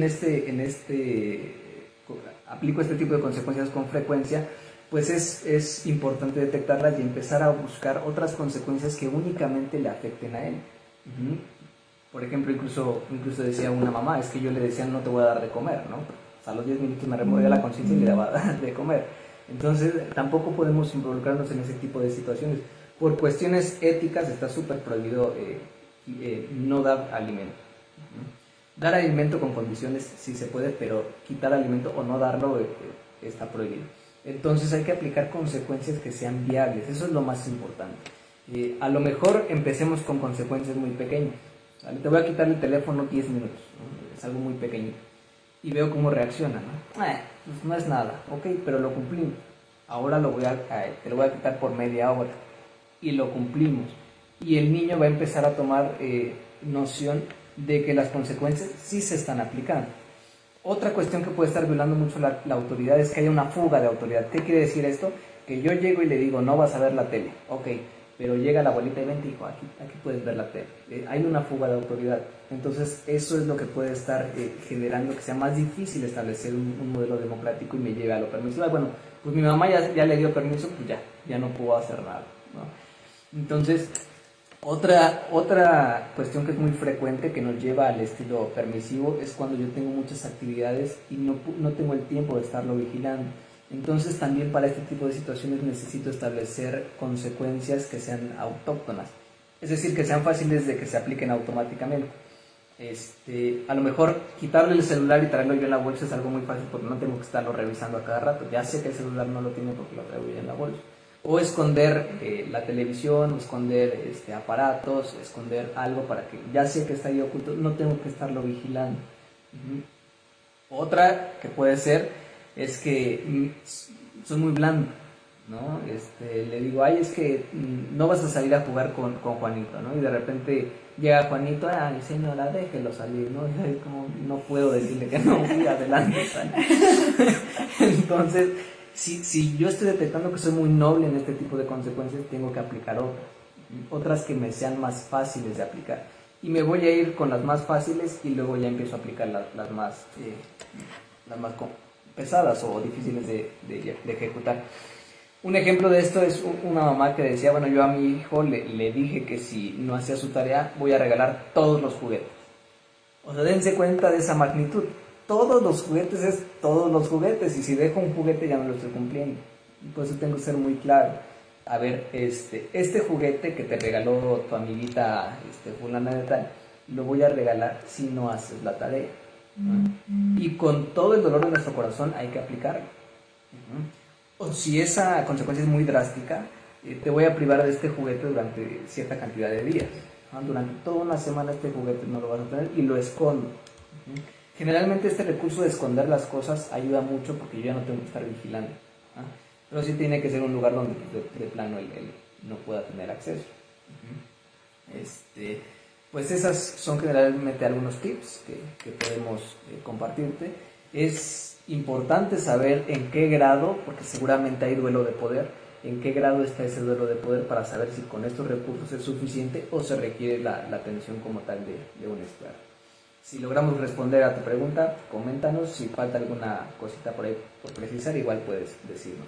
aplico este tipo de consecuencias con frecuencia, pues es importante detectarlas y empezar a buscar otras consecuencias que únicamente le afecten a él. Por ejemplo, incluso decía una mamá: es que yo le decía no te voy a dar de comer, ¿no? O sea, a los 10 minutos me removía la conciencia y le daba de comer. Entonces tampoco podemos involucrarnos en ese tipo de situaciones. Por cuestiones éticas está súper prohibido no dar alimento. Dar alimento con condiciones sí se puede, pero quitar alimento o no darlo está prohibido. Entonces hay que aplicar consecuencias que sean viables, eso es lo más importante. A lo mejor empecemos con consecuencias muy pequeñas. ¿Vale? Te voy a quitar el teléfono 10 minutos, ¿no? Es algo muy pequeño. Y veo cómo reacciona, ¿no? Pues no es nada, ok, pero lo cumplimos. Ahora te lo voy a quitar por media hora. Y lo cumplimos. Y el niño va a empezar a tomar noción de que las consecuencias sí se están aplicando. Otra cuestión que puede estar violando mucho la autoridad es que haya una fuga de autoridad. ¿Qué quiere decir esto? Que yo llego y le digo: no vas a ver la tele. Ok, pero llega la abuelita y vente, hijo, aquí puedes ver la tele. Hay una fuga de autoridad. Entonces eso es lo que puede estar generando que sea más difícil establecer un modelo democrático y me lleve a lo permisivo. Bueno, pues mi mamá ya le dio permiso, pues ya no puedo hacer nada, ¿no? Entonces Otra cuestión que es muy frecuente que nos lleva al estilo permisivo es cuando yo tengo muchas actividades y no tengo el tiempo de estarlo vigilando. Entonces también para este tipo de situaciones necesito establecer consecuencias que sean autóctonas, es decir, que sean fáciles de que se apliquen automáticamente. A lo mejor quitarle el celular y traerlo yo en la bolsa es algo muy fácil porque no tengo que estarlo revisando a cada rato. Ya sé que el celular no lo tiene porque lo traigo yo en la bolsa. O esconder la televisión, o esconder aparatos, esconder algo para que ya sé que está ahí oculto, no tengo que estarlo vigilando. Otra que puede ser es que soy muy blando, ¿no? Le digo, ay, es que no vas a salir a jugar con Juanito, ¿no? Y de repente llega Juanito, ay, señora, déjelo salir, ¿no? Y ahí como no puedo decirle que no, sí, adelante, sale. Entonces, si yo estoy detectando que soy muy noble en este tipo de consecuencias, tengo que aplicar otras que me sean más fáciles de aplicar. Y me voy a ir con las más fáciles y luego ya empiezo a aplicar las más pesadas o difíciles de ejecutar. Un ejemplo de esto es una mamá que decía, bueno, yo a mi hijo le dije que si no hacía su tarea voy a regalar todos los juguetes. O sea, dense cuenta de esa magnitud. Todos los juguetes es todos los juguetes, y si dejo un juguete ya no lo estoy cumpliendo. Por eso tengo que ser muy claro. A ver, este juguete que te regaló tu amiguita fulana de tal, lo voy a regalar si no haces la tarea. Y con todo el dolor de nuestro corazón hay que aplicarlo. O si esa consecuencia es muy drástica, te voy a privar de este juguete durante cierta cantidad de días. Durante toda una semana este juguete no lo vas a tener y lo escondo. Generalmente este recurso de esconder las cosas ayuda mucho porque yo ya no tengo que estar vigilando. Pero sí tiene que ser un lugar donde de plano él no pueda tener acceso. Pues esas son generalmente algunos tips que podemos compartirte. Es importante saber en qué grado, porque seguramente hay duelo de poder, en qué grado está ese duelo de poder para saber si con estos recursos es suficiente o se requiere la atención como tal de un experto. Si logramos responder a tu pregunta, coméntanos. Si falta alguna cosita por ahí por precisar, igual puedes decirnos.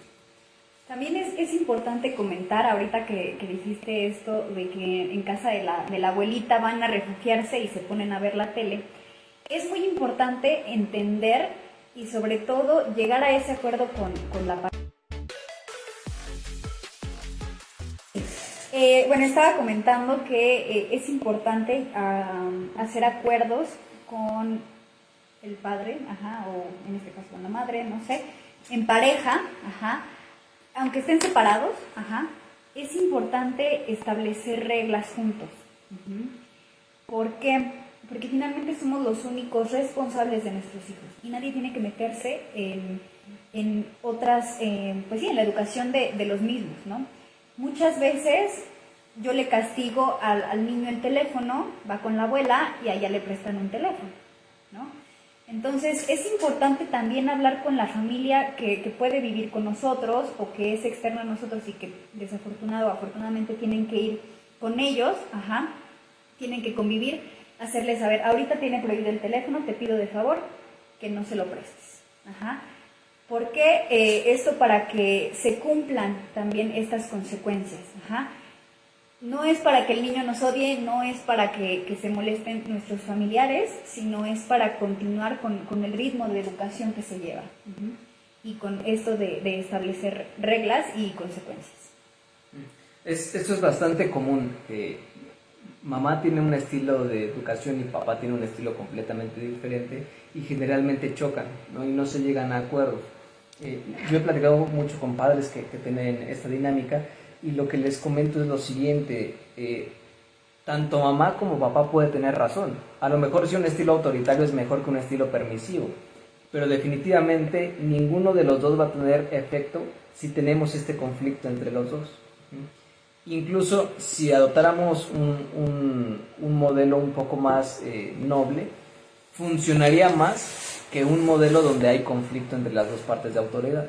También es importante comentar, ahorita que dijiste esto, de que en casa de la abuelita van a refugiarse y se ponen a ver la tele. Es muy importante entender y sobre todo llegar a ese acuerdo con la pareja. Bueno, estaba comentando que es importante hacer acuerdos con el padre, o en este caso con la madre, no sé, en pareja, aunque estén separados, es importante establecer reglas juntos. ¿Por qué? Porque finalmente somos los únicos responsables de nuestros hijos y nadie tiene que meterse en otras, pues sí, en la educación de los mismos, ¿no? Muchas veces yo le castigo al niño el teléfono, va con la abuela y a ella le prestan un teléfono, ¿no? Entonces es importante también hablar con la familia que puede vivir con nosotros o que es externa a nosotros y que desafortunado o afortunadamente tienen que ir con ellos, tienen que convivir, hacerles saber, ahorita tiene prohibido el teléfono, te pido de favor que no se lo prestes. ¿Por qué? Esto para que se cumplan también estas consecuencias. No es para que el niño nos odie, no es para que se molesten nuestros familiares, sino es para continuar con el ritmo de educación que se lleva. Y con esto de establecer reglas y consecuencias. Esto es bastante común, que mamá tiene un estilo de educación y papá tiene un estilo completamente diferente y generalmente chocan, ¿no? Y no se llegan a acuerdos. Yo he platicado mucho con padres que tienen esta dinámica y lo que les comento es lo siguiente: tanto mamá como papá puede tener razón. A lo mejor si un estilo autoritario es mejor que un estilo permisivo, pero definitivamente ninguno de los dos va a tener efecto si tenemos este conflicto entre los dos. Incluso si adoptáramos un modelo un poco más noble, funcionaría más que un modelo donde hay conflicto entre las dos partes de autoridad,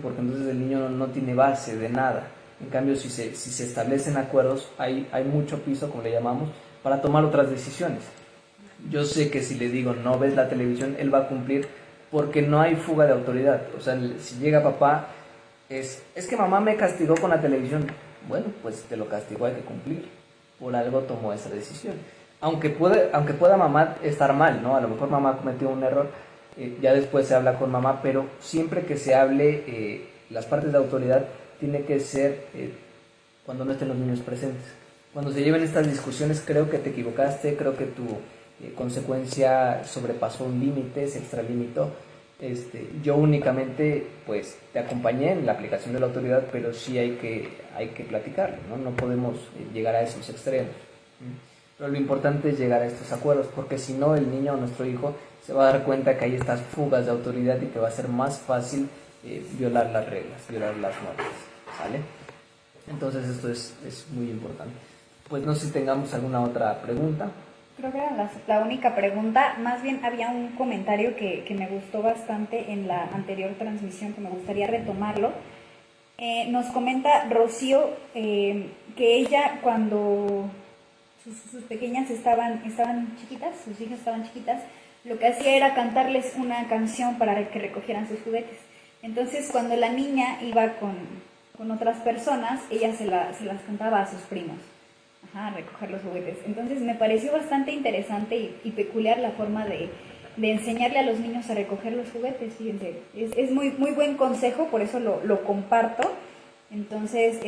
porque entonces el niño no tiene base de nada. En cambio, si se establecen acuerdos, hay mucho piso, como le llamamos, para tomar otras decisiones. Yo sé que si le digo no ves la televisión, él va a cumplir porque no hay fuga de autoridad. O sea, si llega papá, es que mamá me castigó con la televisión. Bueno, pues te lo castigó, hay que cumplir. por algo tomó esa decisión. Aunque pueda mamá estar mal, ¿no? A lo mejor mamá cometió un error, ya después se habla con mamá, pero siempre que se hable, las partes de autoridad tiene que ser cuando no estén los niños presentes. Cuando se lleven estas discusiones, creo que te equivocaste, creo que tu consecuencia sobrepasó un límite, se extralimitó. Yo únicamente pues te acompañé en la aplicación de la autoridad, pero sí hay que platicarlo, ¿no? No podemos llegar a esos extremos. Pero lo importante es llegar a estos acuerdos, porque si no, el niño o nuestro hijo se va a dar cuenta que hay estas fugas de autoridad y que va a ser más fácil violar las reglas, violar las normas, ¿sale? Entonces esto es muy importante. Pues no sé si tengamos alguna otra pregunta. Creo que era la única pregunta. Más bien había un comentario que me gustó bastante en la anterior transmisión, que me gustaría retomarlo. Nos comenta Rocío que ella, cuando sus pequeñas estaban chiquitas, sus hijas estaban chiquitas, lo que hacía era cantarles una canción para que recogieran sus juguetes. Entonces, cuando la niña iba con otras personas, ella se las cantaba a sus primos. A recoger los juguetes. Entonces me pareció bastante interesante y peculiar la forma de enseñarle a los niños a recoger los juguetes. Fíjense, es muy, muy buen consejo, por eso lo comparto. Entonces,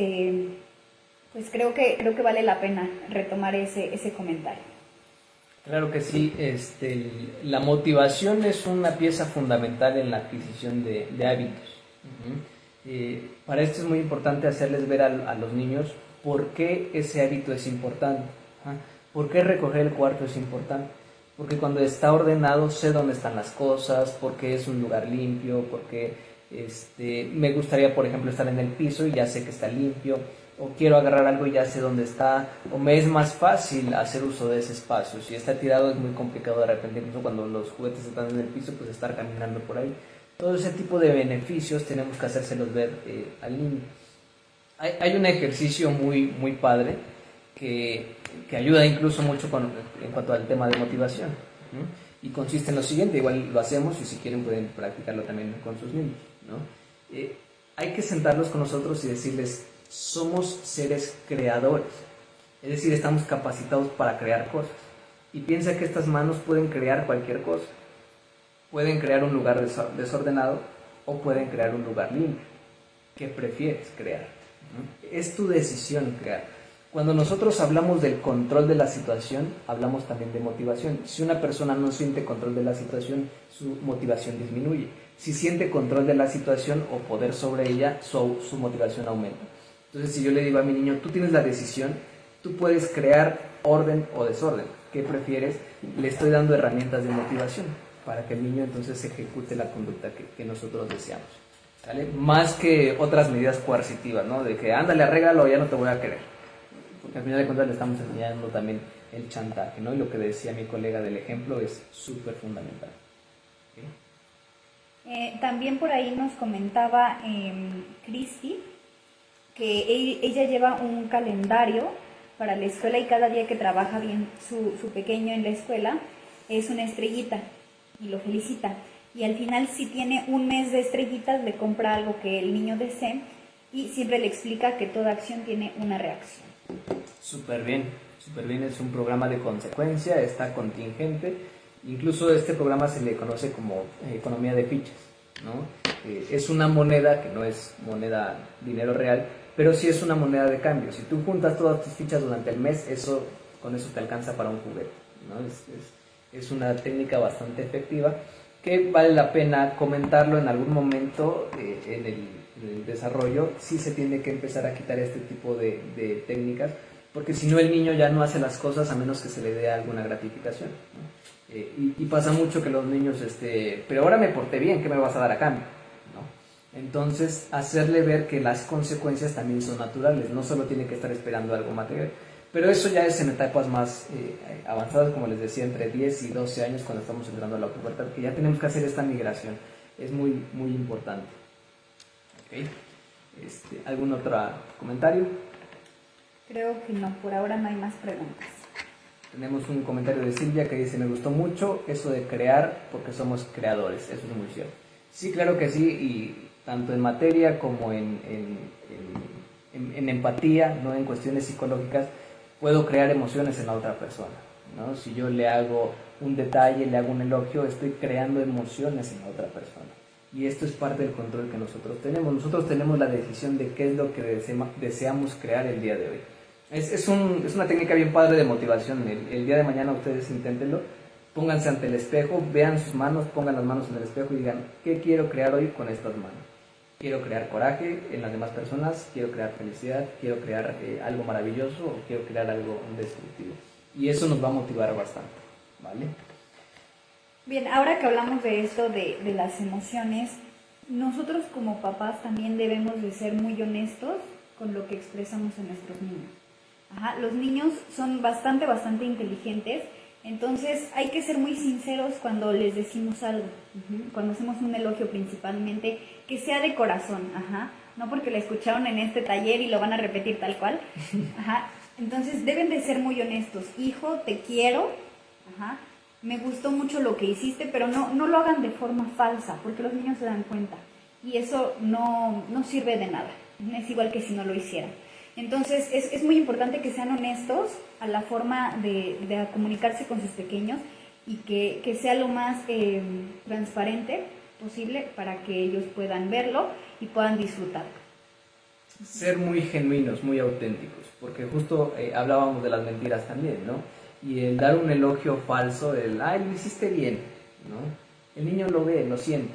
pues creo que vale la pena retomar ese comentario. Claro que sí, la motivación es una pieza fundamental en la adquisición de hábitos. Para esto es muy importante hacerles ver a los niños por qué ese hábito es importante. ¿Por qué recoger el cuarto es importante? Porque cuando está ordenado sé dónde están las cosas, porque es un lugar limpio, porque me gustaría, por ejemplo, estar en el piso y ya sé que está limpio, o quiero agarrar algo y ya sé dónde está, o me es más fácil hacer uso de ese espacio. Si está tirado es muy complicado de repente, incluso cuando los juguetes están en el piso, pues estar caminando por ahí. Todo ese tipo de beneficios tenemos que hacérselos ver al niño. Hay un ejercicio muy, muy padre que ayuda incluso mucho en cuanto al tema de motivación, ¿no? Y consiste en lo siguiente, igual lo hacemos y si quieren pueden practicarlo también con sus niños, ¿no? Hay que sentarlos con nosotros y decirles, somos seres creadores, es decir, estamos capacitados para crear cosas. Y piensa que estas manos pueden crear cualquier cosa, pueden crear un lugar desordenado o pueden crear un lugar limpio. ¿Qué prefieres crear? Es tu decisión crear. Cuando nosotros hablamos del control de la situación, hablamos también de motivación. Si una persona no siente control de la situación, su motivación disminuye. Si siente control de la situación o poder sobre ella, su motivación aumenta. Entonces, si yo le digo a mi niño, tú tienes la decisión, tú puedes crear orden o desorden. ¿Qué prefieres? Le estoy dando herramientas de motivación para que el niño entonces ejecute la conducta que nosotros deseamos. ¿Vale? Más que otras medidas coercitivas, ¿no? De que ándale, arréglalo, ya no te voy a querer. Porque al final de cuentas le estamos enseñando también el chantaje, ¿no? Y lo que decía mi colega del ejemplo es súper fundamental. ¿Okay? También por ahí nos comentaba Cristi que ella lleva un calendario para la escuela y cada día que trabaja bien su pequeño en la escuela es una estrellita y lo felicita. Y al final, si tiene un mes de estrellitas, le compra algo que el niño desee y siempre le explica que toda acción tiene una reacción. Súper bien, es un programa de consecuencia, está contingente. Incluso este programa se le conoce como economía de fichas, ¿no? Es una moneda que no es moneda, dinero real, pero sí es una moneda de cambio. Si tú juntas todas tus fichas durante el mes, con eso te alcanza para un juguete, ¿no? Es una técnica bastante efectiva, que vale la pena comentarlo en algún momento en el desarrollo. Sí se tiene que empezar a quitar este tipo de técnicas, porque si no el niño ya no hace las cosas a menos que se le dé alguna gratificación, ¿no? Y pasa mucho que los niños, pero ahora me porté bien, ¿qué me vas a dar a cambio? ¿No? Entonces, hacerle ver que las consecuencias también son naturales, no solo tiene que estar esperando algo material. Pero eso ya es en etapas más avanzadas, como les decía, entre 10 y 12 años, cuando estamos entrando a la pubertad, que ya tenemos que hacer esta migración. Es muy, muy importante. ¿Okay? ¿Algún otro comentario? Creo que no, por ahora no hay más preguntas. Tenemos un comentario de Silvia que dice, me gustó mucho eso de crear porque somos creadores. Eso es muy cierto. Sí, claro que sí, y tanto en materia como en empatía, ¿no? En cuestiones psicológicas, puedo crear emociones en la otra persona, ¿no? Si yo le hago un detalle, le hago un elogio, estoy creando emociones en la otra persona. Y esto es parte del control que nosotros tenemos. Nosotros tenemos la decisión de qué es lo que deseamos crear el día de hoy. Es una técnica bien padre de motivación. El día de mañana ustedes inténtenlo. Pónganse ante el espejo, vean sus manos, pongan las manos en el espejo y digan, ¿qué quiero crear hoy con estas manos? Quiero crear coraje en las demás personas, quiero crear felicidad, quiero crear algo maravilloso o quiero crear algo destructivo. Y eso nos va a motivar bastante, ¿vale? Bien, ahora que hablamos de esto, de las emociones, nosotros como papás también debemos de ser muy honestos con lo que expresamos a nuestros niños. Los niños son bastante inteligentes, entonces hay que ser muy sinceros cuando les decimos algo, cuando hacemos un elogio principalmente, que sea de corazón, no porque lo escucharon en este taller y lo van a repetir tal cual. Entonces deben de ser muy honestos. Hijo, te quiero, me gustó mucho lo que hiciste, pero no lo hagan de forma falsa, porque los niños se dan cuenta y eso no sirve de nada, es igual que si no lo hicieran. Entonces es muy importante que sean honestos a la forma de comunicarse con sus pequeños y que sea lo más transparente posible para que ellos puedan verlo y puedan disfrutarlo. Ser muy genuinos, muy auténticos, porque justo hablábamos de las mentiras también, ¿no? Y el dar un elogio falso, ay, lo hiciste bien, ¿no? El niño lo ve, lo siente.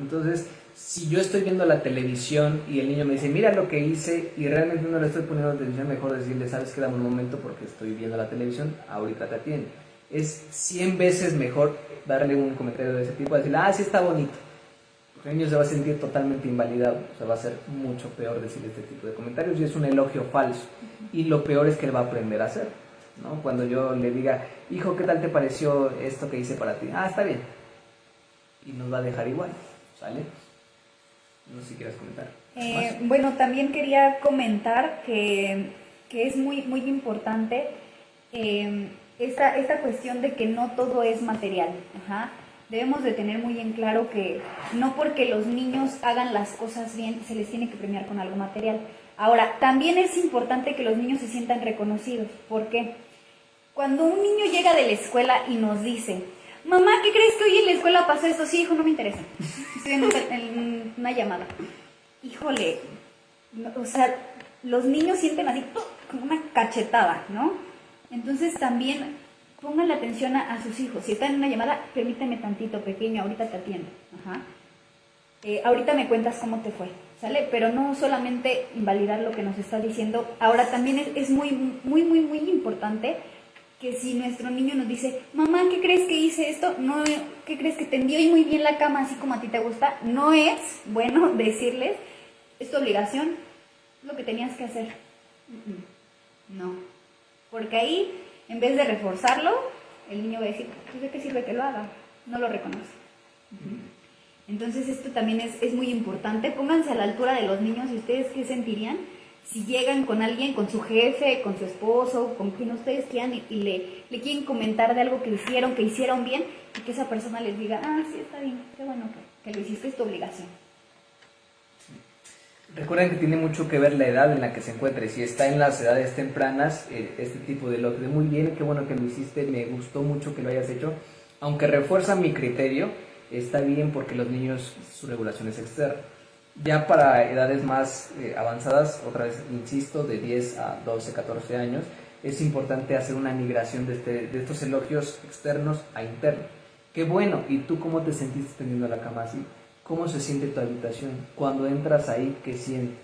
Entonces, si yo estoy viendo la televisión y el niño me dice, mira lo que hice, y realmente no le estoy poniendo atención, mejor decirle, sabes que dame un momento porque estoy viendo la televisión, ahorita te atiendo. Es 100 veces mejor darle un comentario de ese tipo, decirle, sí está bonito. El niño se va a sentir totalmente invalidado, o sea, va a ser mucho peor decir este tipo de comentarios y es un elogio falso. Y lo peor es que él va a aprender a hacer, ¿no? Cuando yo le diga, hijo, ¿qué tal te pareció esto que hice para ti? Está bien. Y nos va a dejar igual, ¿sale? No sé si quieres comentar. Bueno, también quería comentar que es muy importante esta cuestión de que no todo es material. Debemos de tener muy en claro que no porque los niños hagan las cosas bien se les tiene que premiar con algo material. Ahora, también es importante que los niños se sientan reconocidos. ¿Por qué? Cuando un niño llega de la escuela y nos dice, mamá, ¿qué crees que hoy en la escuela pasó esto? Sí, hijo, no me interesa. Estoy en una llamada. Híjole, o sea, los niños sienten así como una cachetada, ¿no? Entonces también pongan la atención a sus hijos. Si están en una llamada, permíteme tantito, pequeño, ahorita te atiendo. Ahorita me cuentas cómo te fue, ¿sale? Pero no solamente invalidar lo que nos está diciendo. Ahora también es muy importante que si nuestro niño nos dice, mamá, ¿qué crees que hice esto? No, ¿qué crees que tendió hoy muy bien la cama así como a ti te gusta? No es bueno decirles, es tu obligación, es lo que tenías que hacer. No, porque ahí, en vez de reforzarlo, el niño va a decir, pues ¿de qué sirve que lo haga? No lo reconoce. Entonces esto también es muy importante. Pónganse a la altura de los niños y ustedes qué sentirían si llegan con alguien, con su jefe, con su esposo, con quien ustedes quieran y le quieren comentar de algo que hicieron bien y que esa persona les diga, sí, está bien, qué bueno que lo hiciste, es tu obligación. Recuerden que tiene mucho que ver la edad en la que se encuentre. Si está en las edades tempranas, este tipo de elogio de muy bien, qué bueno que lo hiciste, me gustó mucho que lo hayas hecho, aunque refuerza mi criterio, está bien porque los niños, su regulación es externa. Ya para edades más avanzadas, otra vez insisto, de 10 a 12, 14 años, es importante hacer una migración de estos elogios externos a internos. Qué bueno, ¿y tú cómo te sentiste teniendo la cama así? ¿Cómo se siente tu habitación? Cuando entras ahí, ¿qué sientes?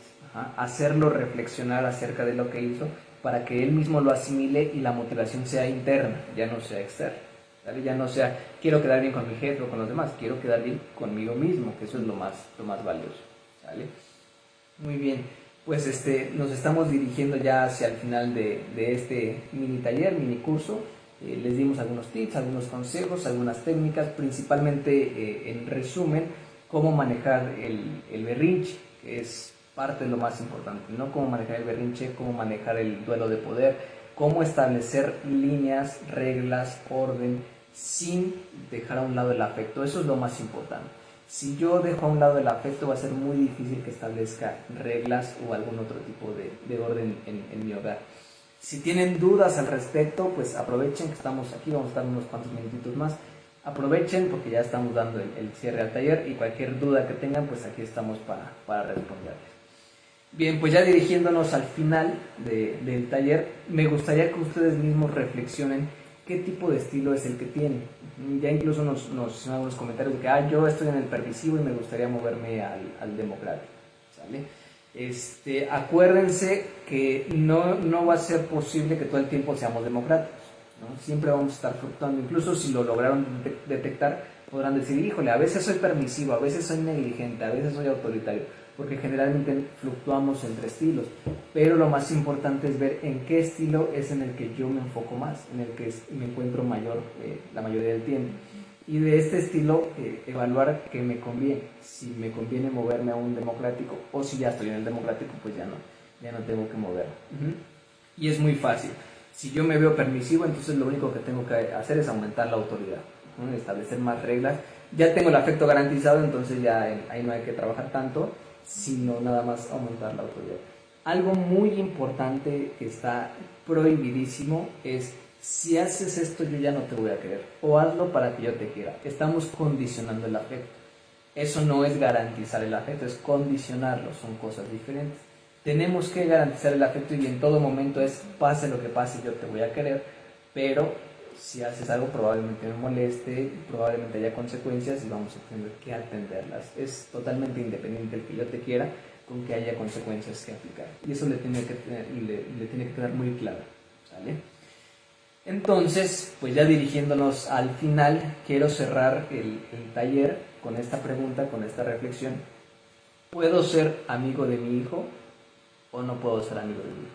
Hacerlo reflexionar acerca de lo que hizo para que él mismo lo asimile y la motivación sea interna, ya no sea externa. ¿Vale? Ya no sea, quiero quedar bien con mi jefe o con los demás, quiero quedar bien conmigo mismo, que eso es lo más valioso. ¿Vale? Muy bien, pues nos estamos dirigiendo ya hacia el final de este mini taller, mini curso. Les dimos algunos tips, algunos consejos, algunas técnicas, principalmente en resumen, cómo manejar el berrinche, que es parte de lo más importante, ¿no? Cómo manejar el berrinche, cómo manejar el duelo de poder, cómo establecer líneas, reglas, orden, sin dejar a un lado el afecto. Eso es lo más importante. Si yo dejo a un lado el afecto, va a ser muy difícil que establezca reglas o algún otro tipo de orden en mi hogar. Si tienen dudas al respecto, pues aprovechen que estamos aquí, vamos a estar unos cuantos minutitos más. Aprovechen porque ya estamos dando el cierre al taller y cualquier duda que tengan, pues aquí estamos para responderles. Bien, pues ya dirigiéndonos al final del taller, me gustaría que ustedes mismos reflexionen qué tipo de estilo es el que tienen. Ya incluso nos hicieron algunos comentarios de que yo estoy en el permisivo y me gustaría moverme al democrático, ¿sale? Acuérdense que no va a ser posible que todo el tiempo seamos democráticos, ¿no? Siempre vamos a estar fluctuando. Incluso si lo lograron detectar, podrán decir, híjole, a veces soy permisivo, a veces soy negligente, a veces soy autoritario, porque generalmente fluctuamos entre estilos. Pero lo más importante es ver en qué estilo es en el que yo me enfoco más, en el que me encuentro la mayoría del tiempo. Y de este estilo, evaluar qué me conviene. Si me conviene moverme a un democrático, o si ya estoy en el democrático, pues ya no tengo que moverme. Y es muy fácil. Si yo me veo permisivo, entonces lo único que tengo que hacer es aumentar la autoridad, ¿no? Establecer más reglas. Ya tengo el afecto garantizado, entonces ya ahí no hay que trabajar tanto, sino nada más aumentar la autoridad. Algo muy importante que está prohibidísimo es: si haces esto yo ya no te voy a querer, o hazlo para que yo te quiera. Estamos condicionando el afecto. Eso no es garantizar el afecto, es condicionarlo, son cosas diferentes. Tenemos que garantizar el afecto y en todo momento es: pase lo que pase yo te voy a querer, pero si haces algo probablemente me moleste, probablemente haya consecuencias y vamos a tener que atenderlas. Es totalmente independiente el que yo te quiera con que haya consecuencias que aplicar. Y eso le tiene que quedar muy claro, ¿sale? Entonces, pues ya dirigiéndonos al final, quiero cerrar el taller con esta pregunta, con esta reflexión. ¿Puedo ser amigo de mi hijo o no puedo ser amigo de mi hijo?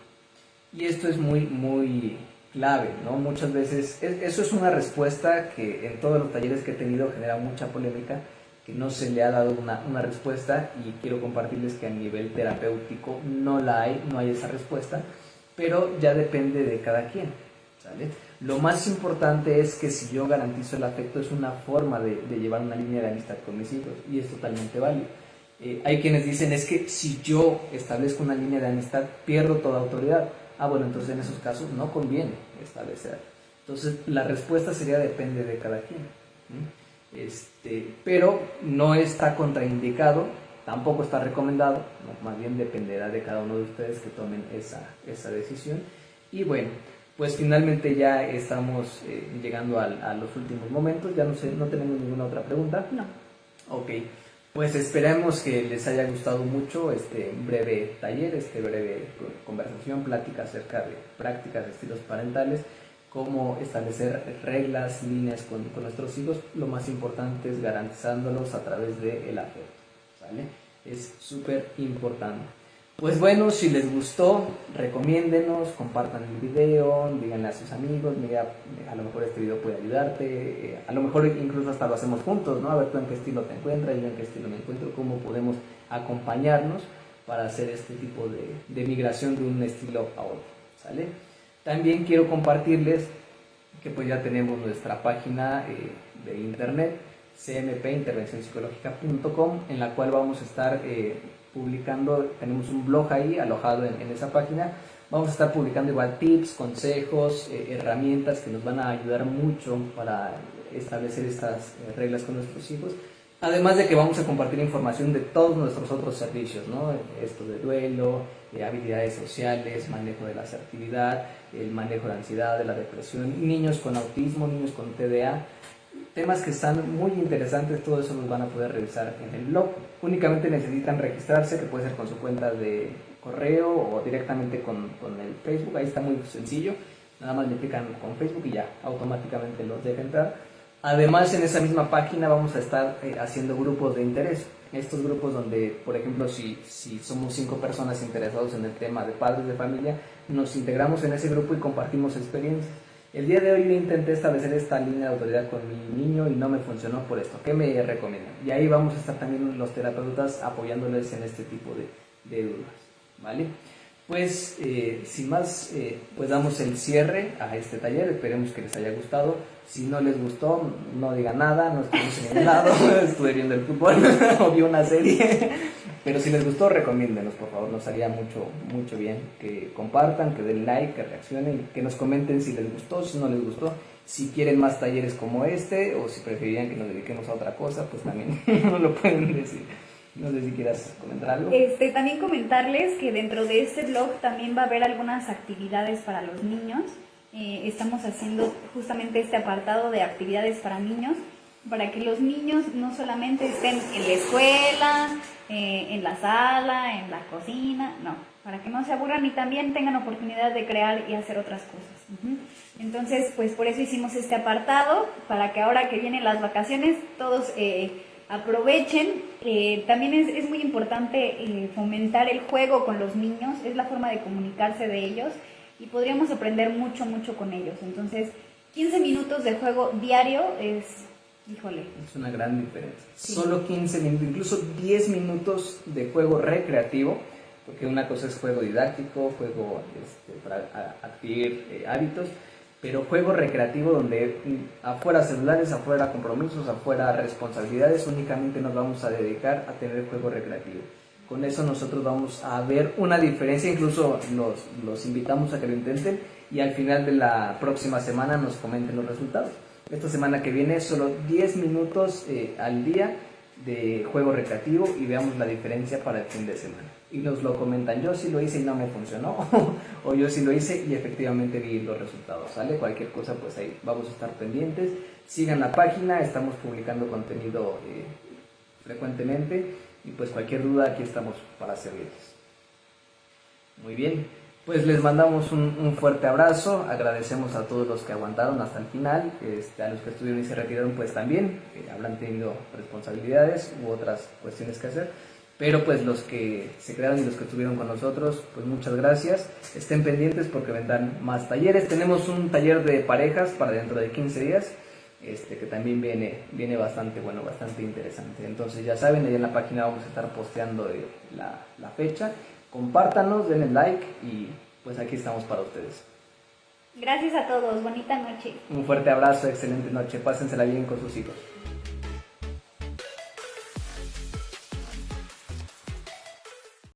Y esto es muy, muy clave, ¿no? Muchas veces, eso es una respuesta que en todos los talleres que he tenido genera mucha polémica, que no se le ha dado una respuesta, y quiero compartirles que a nivel terapéutico no hay esa respuesta, pero ya depende de cada quien, ¿sale? Lo más importante es que si yo garantizo el afecto, es una forma de llevar una línea de amistad con mis hijos, y es totalmente válido. Hay quienes dicen, es que si yo establezco una línea de amistad, pierdo toda autoridad. Bueno, entonces en esos casos no conviene establecer. Entonces la respuesta sería: depende de cada quien. Pero no está contraindicado, tampoco está recomendado, ¿no? Más bien dependerá de cada uno de ustedes que tomen esa decisión. Y bueno, pues finalmente ya estamos llegando a los últimos momentos. Ya no tenemos ninguna otra pregunta. No. Ok, pues esperemos que les haya gustado mucho este breve taller, breve conversación, plática acerca de prácticas de estilos parentales, cómo establecer reglas, líneas con nuestros hijos. Lo más importante es garantizándolos a través del afecto, ¿sale? Es súper importante. Pues bueno, si les gustó, recomiéndenos, compartan el video, díganle a sus amigos: mira, a lo mejor este video puede ayudarte, a lo mejor incluso hasta lo hacemos juntos, ¿no? A ver tú en qué estilo te encuentras, yo en qué estilo me encuentro, cómo podemos acompañarnos para hacer este tipo de migración de un estilo a otro, ¿sale? También quiero compartirles que pues ya tenemos nuestra página de internet, cmpintervencionpsicológica.com, en la cual vamos a estar publicando. Tenemos un blog ahí alojado en esa página. Vamos a estar publicando igual tips, consejos, herramientas que nos van a ayudar mucho para establecer estas reglas con nuestros hijos. Además de que vamos a compartir información de todos nuestros otros servicios, ¿no? Esto de duelo, habilidades sociales, manejo de la asertividad, el manejo de la ansiedad, de la depresión, niños con autismo, niños con TDA. Temas que están muy interesantes, todo eso los van a poder revisar en el blog. Únicamente necesitan registrarse, que puede ser con su cuenta de correo o directamente con el Facebook. Ahí está muy sencillo, nada más le pican con Facebook y ya automáticamente los deja entrar. Además, en esa misma página vamos a estar haciendo grupos de interés. Estos grupos donde, por ejemplo, si somos 5 personas interesados en el tema de padres de familia, nos integramos en ese grupo y compartimos experiencias. El día de hoy yo intenté establecer esta línea de autoridad con mi niño y no me funcionó por esto. ¿Qué me recomiendan? Y ahí vamos a estar también los terapeutas apoyándoles en este tipo de dudas, ¿vale? Pues sin más, pues damos el cierre a este taller. Esperemos que les haya gustado. Si no les gustó, no digan nada, no estuvimos en ningún lado, estuve viendo el fútbol o vi una serie. Pero si les gustó, recomiéndenos, por favor, nos haría mucho, mucho bien que compartan, que den like, que reaccionen, que nos comenten si les gustó, si no les gustó, si quieren más talleres como este o si preferirían que nos dediquemos a otra cosa, pues también nos lo pueden decir. No sé si quieras comentar algo. También comentarles que dentro de este blog también va a haber algunas actividades para los niños. Estamos haciendo justamente este apartado de actividades para niños, para que los niños no solamente estén en la escuela, en la sala, en la cocina, no, para que no se aburran y también tengan oportunidad de crear y hacer otras cosas. Entonces, pues por eso hicimos este apartado, para que ahora que vienen las vacaciones todos aprovechen. También es muy importante fomentar el juego con los niños, es la forma de comunicarse de ellos y podríamos aprender mucho, mucho con ellos. Entonces, 15 minutos de juego diario es, híjole. Es una gran diferencia. Sí. Solo 15 minutos, incluso 10 minutos de juego recreativo, porque una cosa es juego didáctico, juego para adquirir hábitos, pero juego recreativo donde afuera celulares, afuera compromisos, afuera responsabilidades, únicamente nos vamos a dedicar a tener juego recreativo. Con eso nosotros vamos a ver una diferencia, incluso los invitamos a que lo intenten y al final de la próxima semana nos comenten los resultados. Esta semana que viene solo 10 minutos al día de juego recreativo y veamos la diferencia para el fin de semana. Y nos lo comentan, yo sí lo hice y no me funcionó, o yo sí lo hice y efectivamente vi los resultados, ¿sale? Cualquier cosa, pues ahí vamos a estar pendientes. Sigan la página, estamos publicando contenido frecuentemente y pues cualquier duda aquí estamos para servirles. Muy bien, pues les mandamos un fuerte abrazo, agradecemos a todos los que aguantaron hasta el final, a los que estuvieron y se retiraron pues también, habrán tenido responsabilidades u otras cuestiones que hacer, pero pues los que se quedaron y los que estuvieron con nosotros, pues muchas gracias, estén pendientes porque vendrán más talleres, tenemos un taller de parejas para dentro de 15 días, que también viene bastante bueno, bastante interesante. Entonces ya saben, ahí en la página vamos a estar posteando la fecha. Compártanos, denle like y pues aquí estamos para ustedes. Gracias a todos, bonita noche. Un fuerte abrazo, excelente noche, pásensela bien con sus hijos.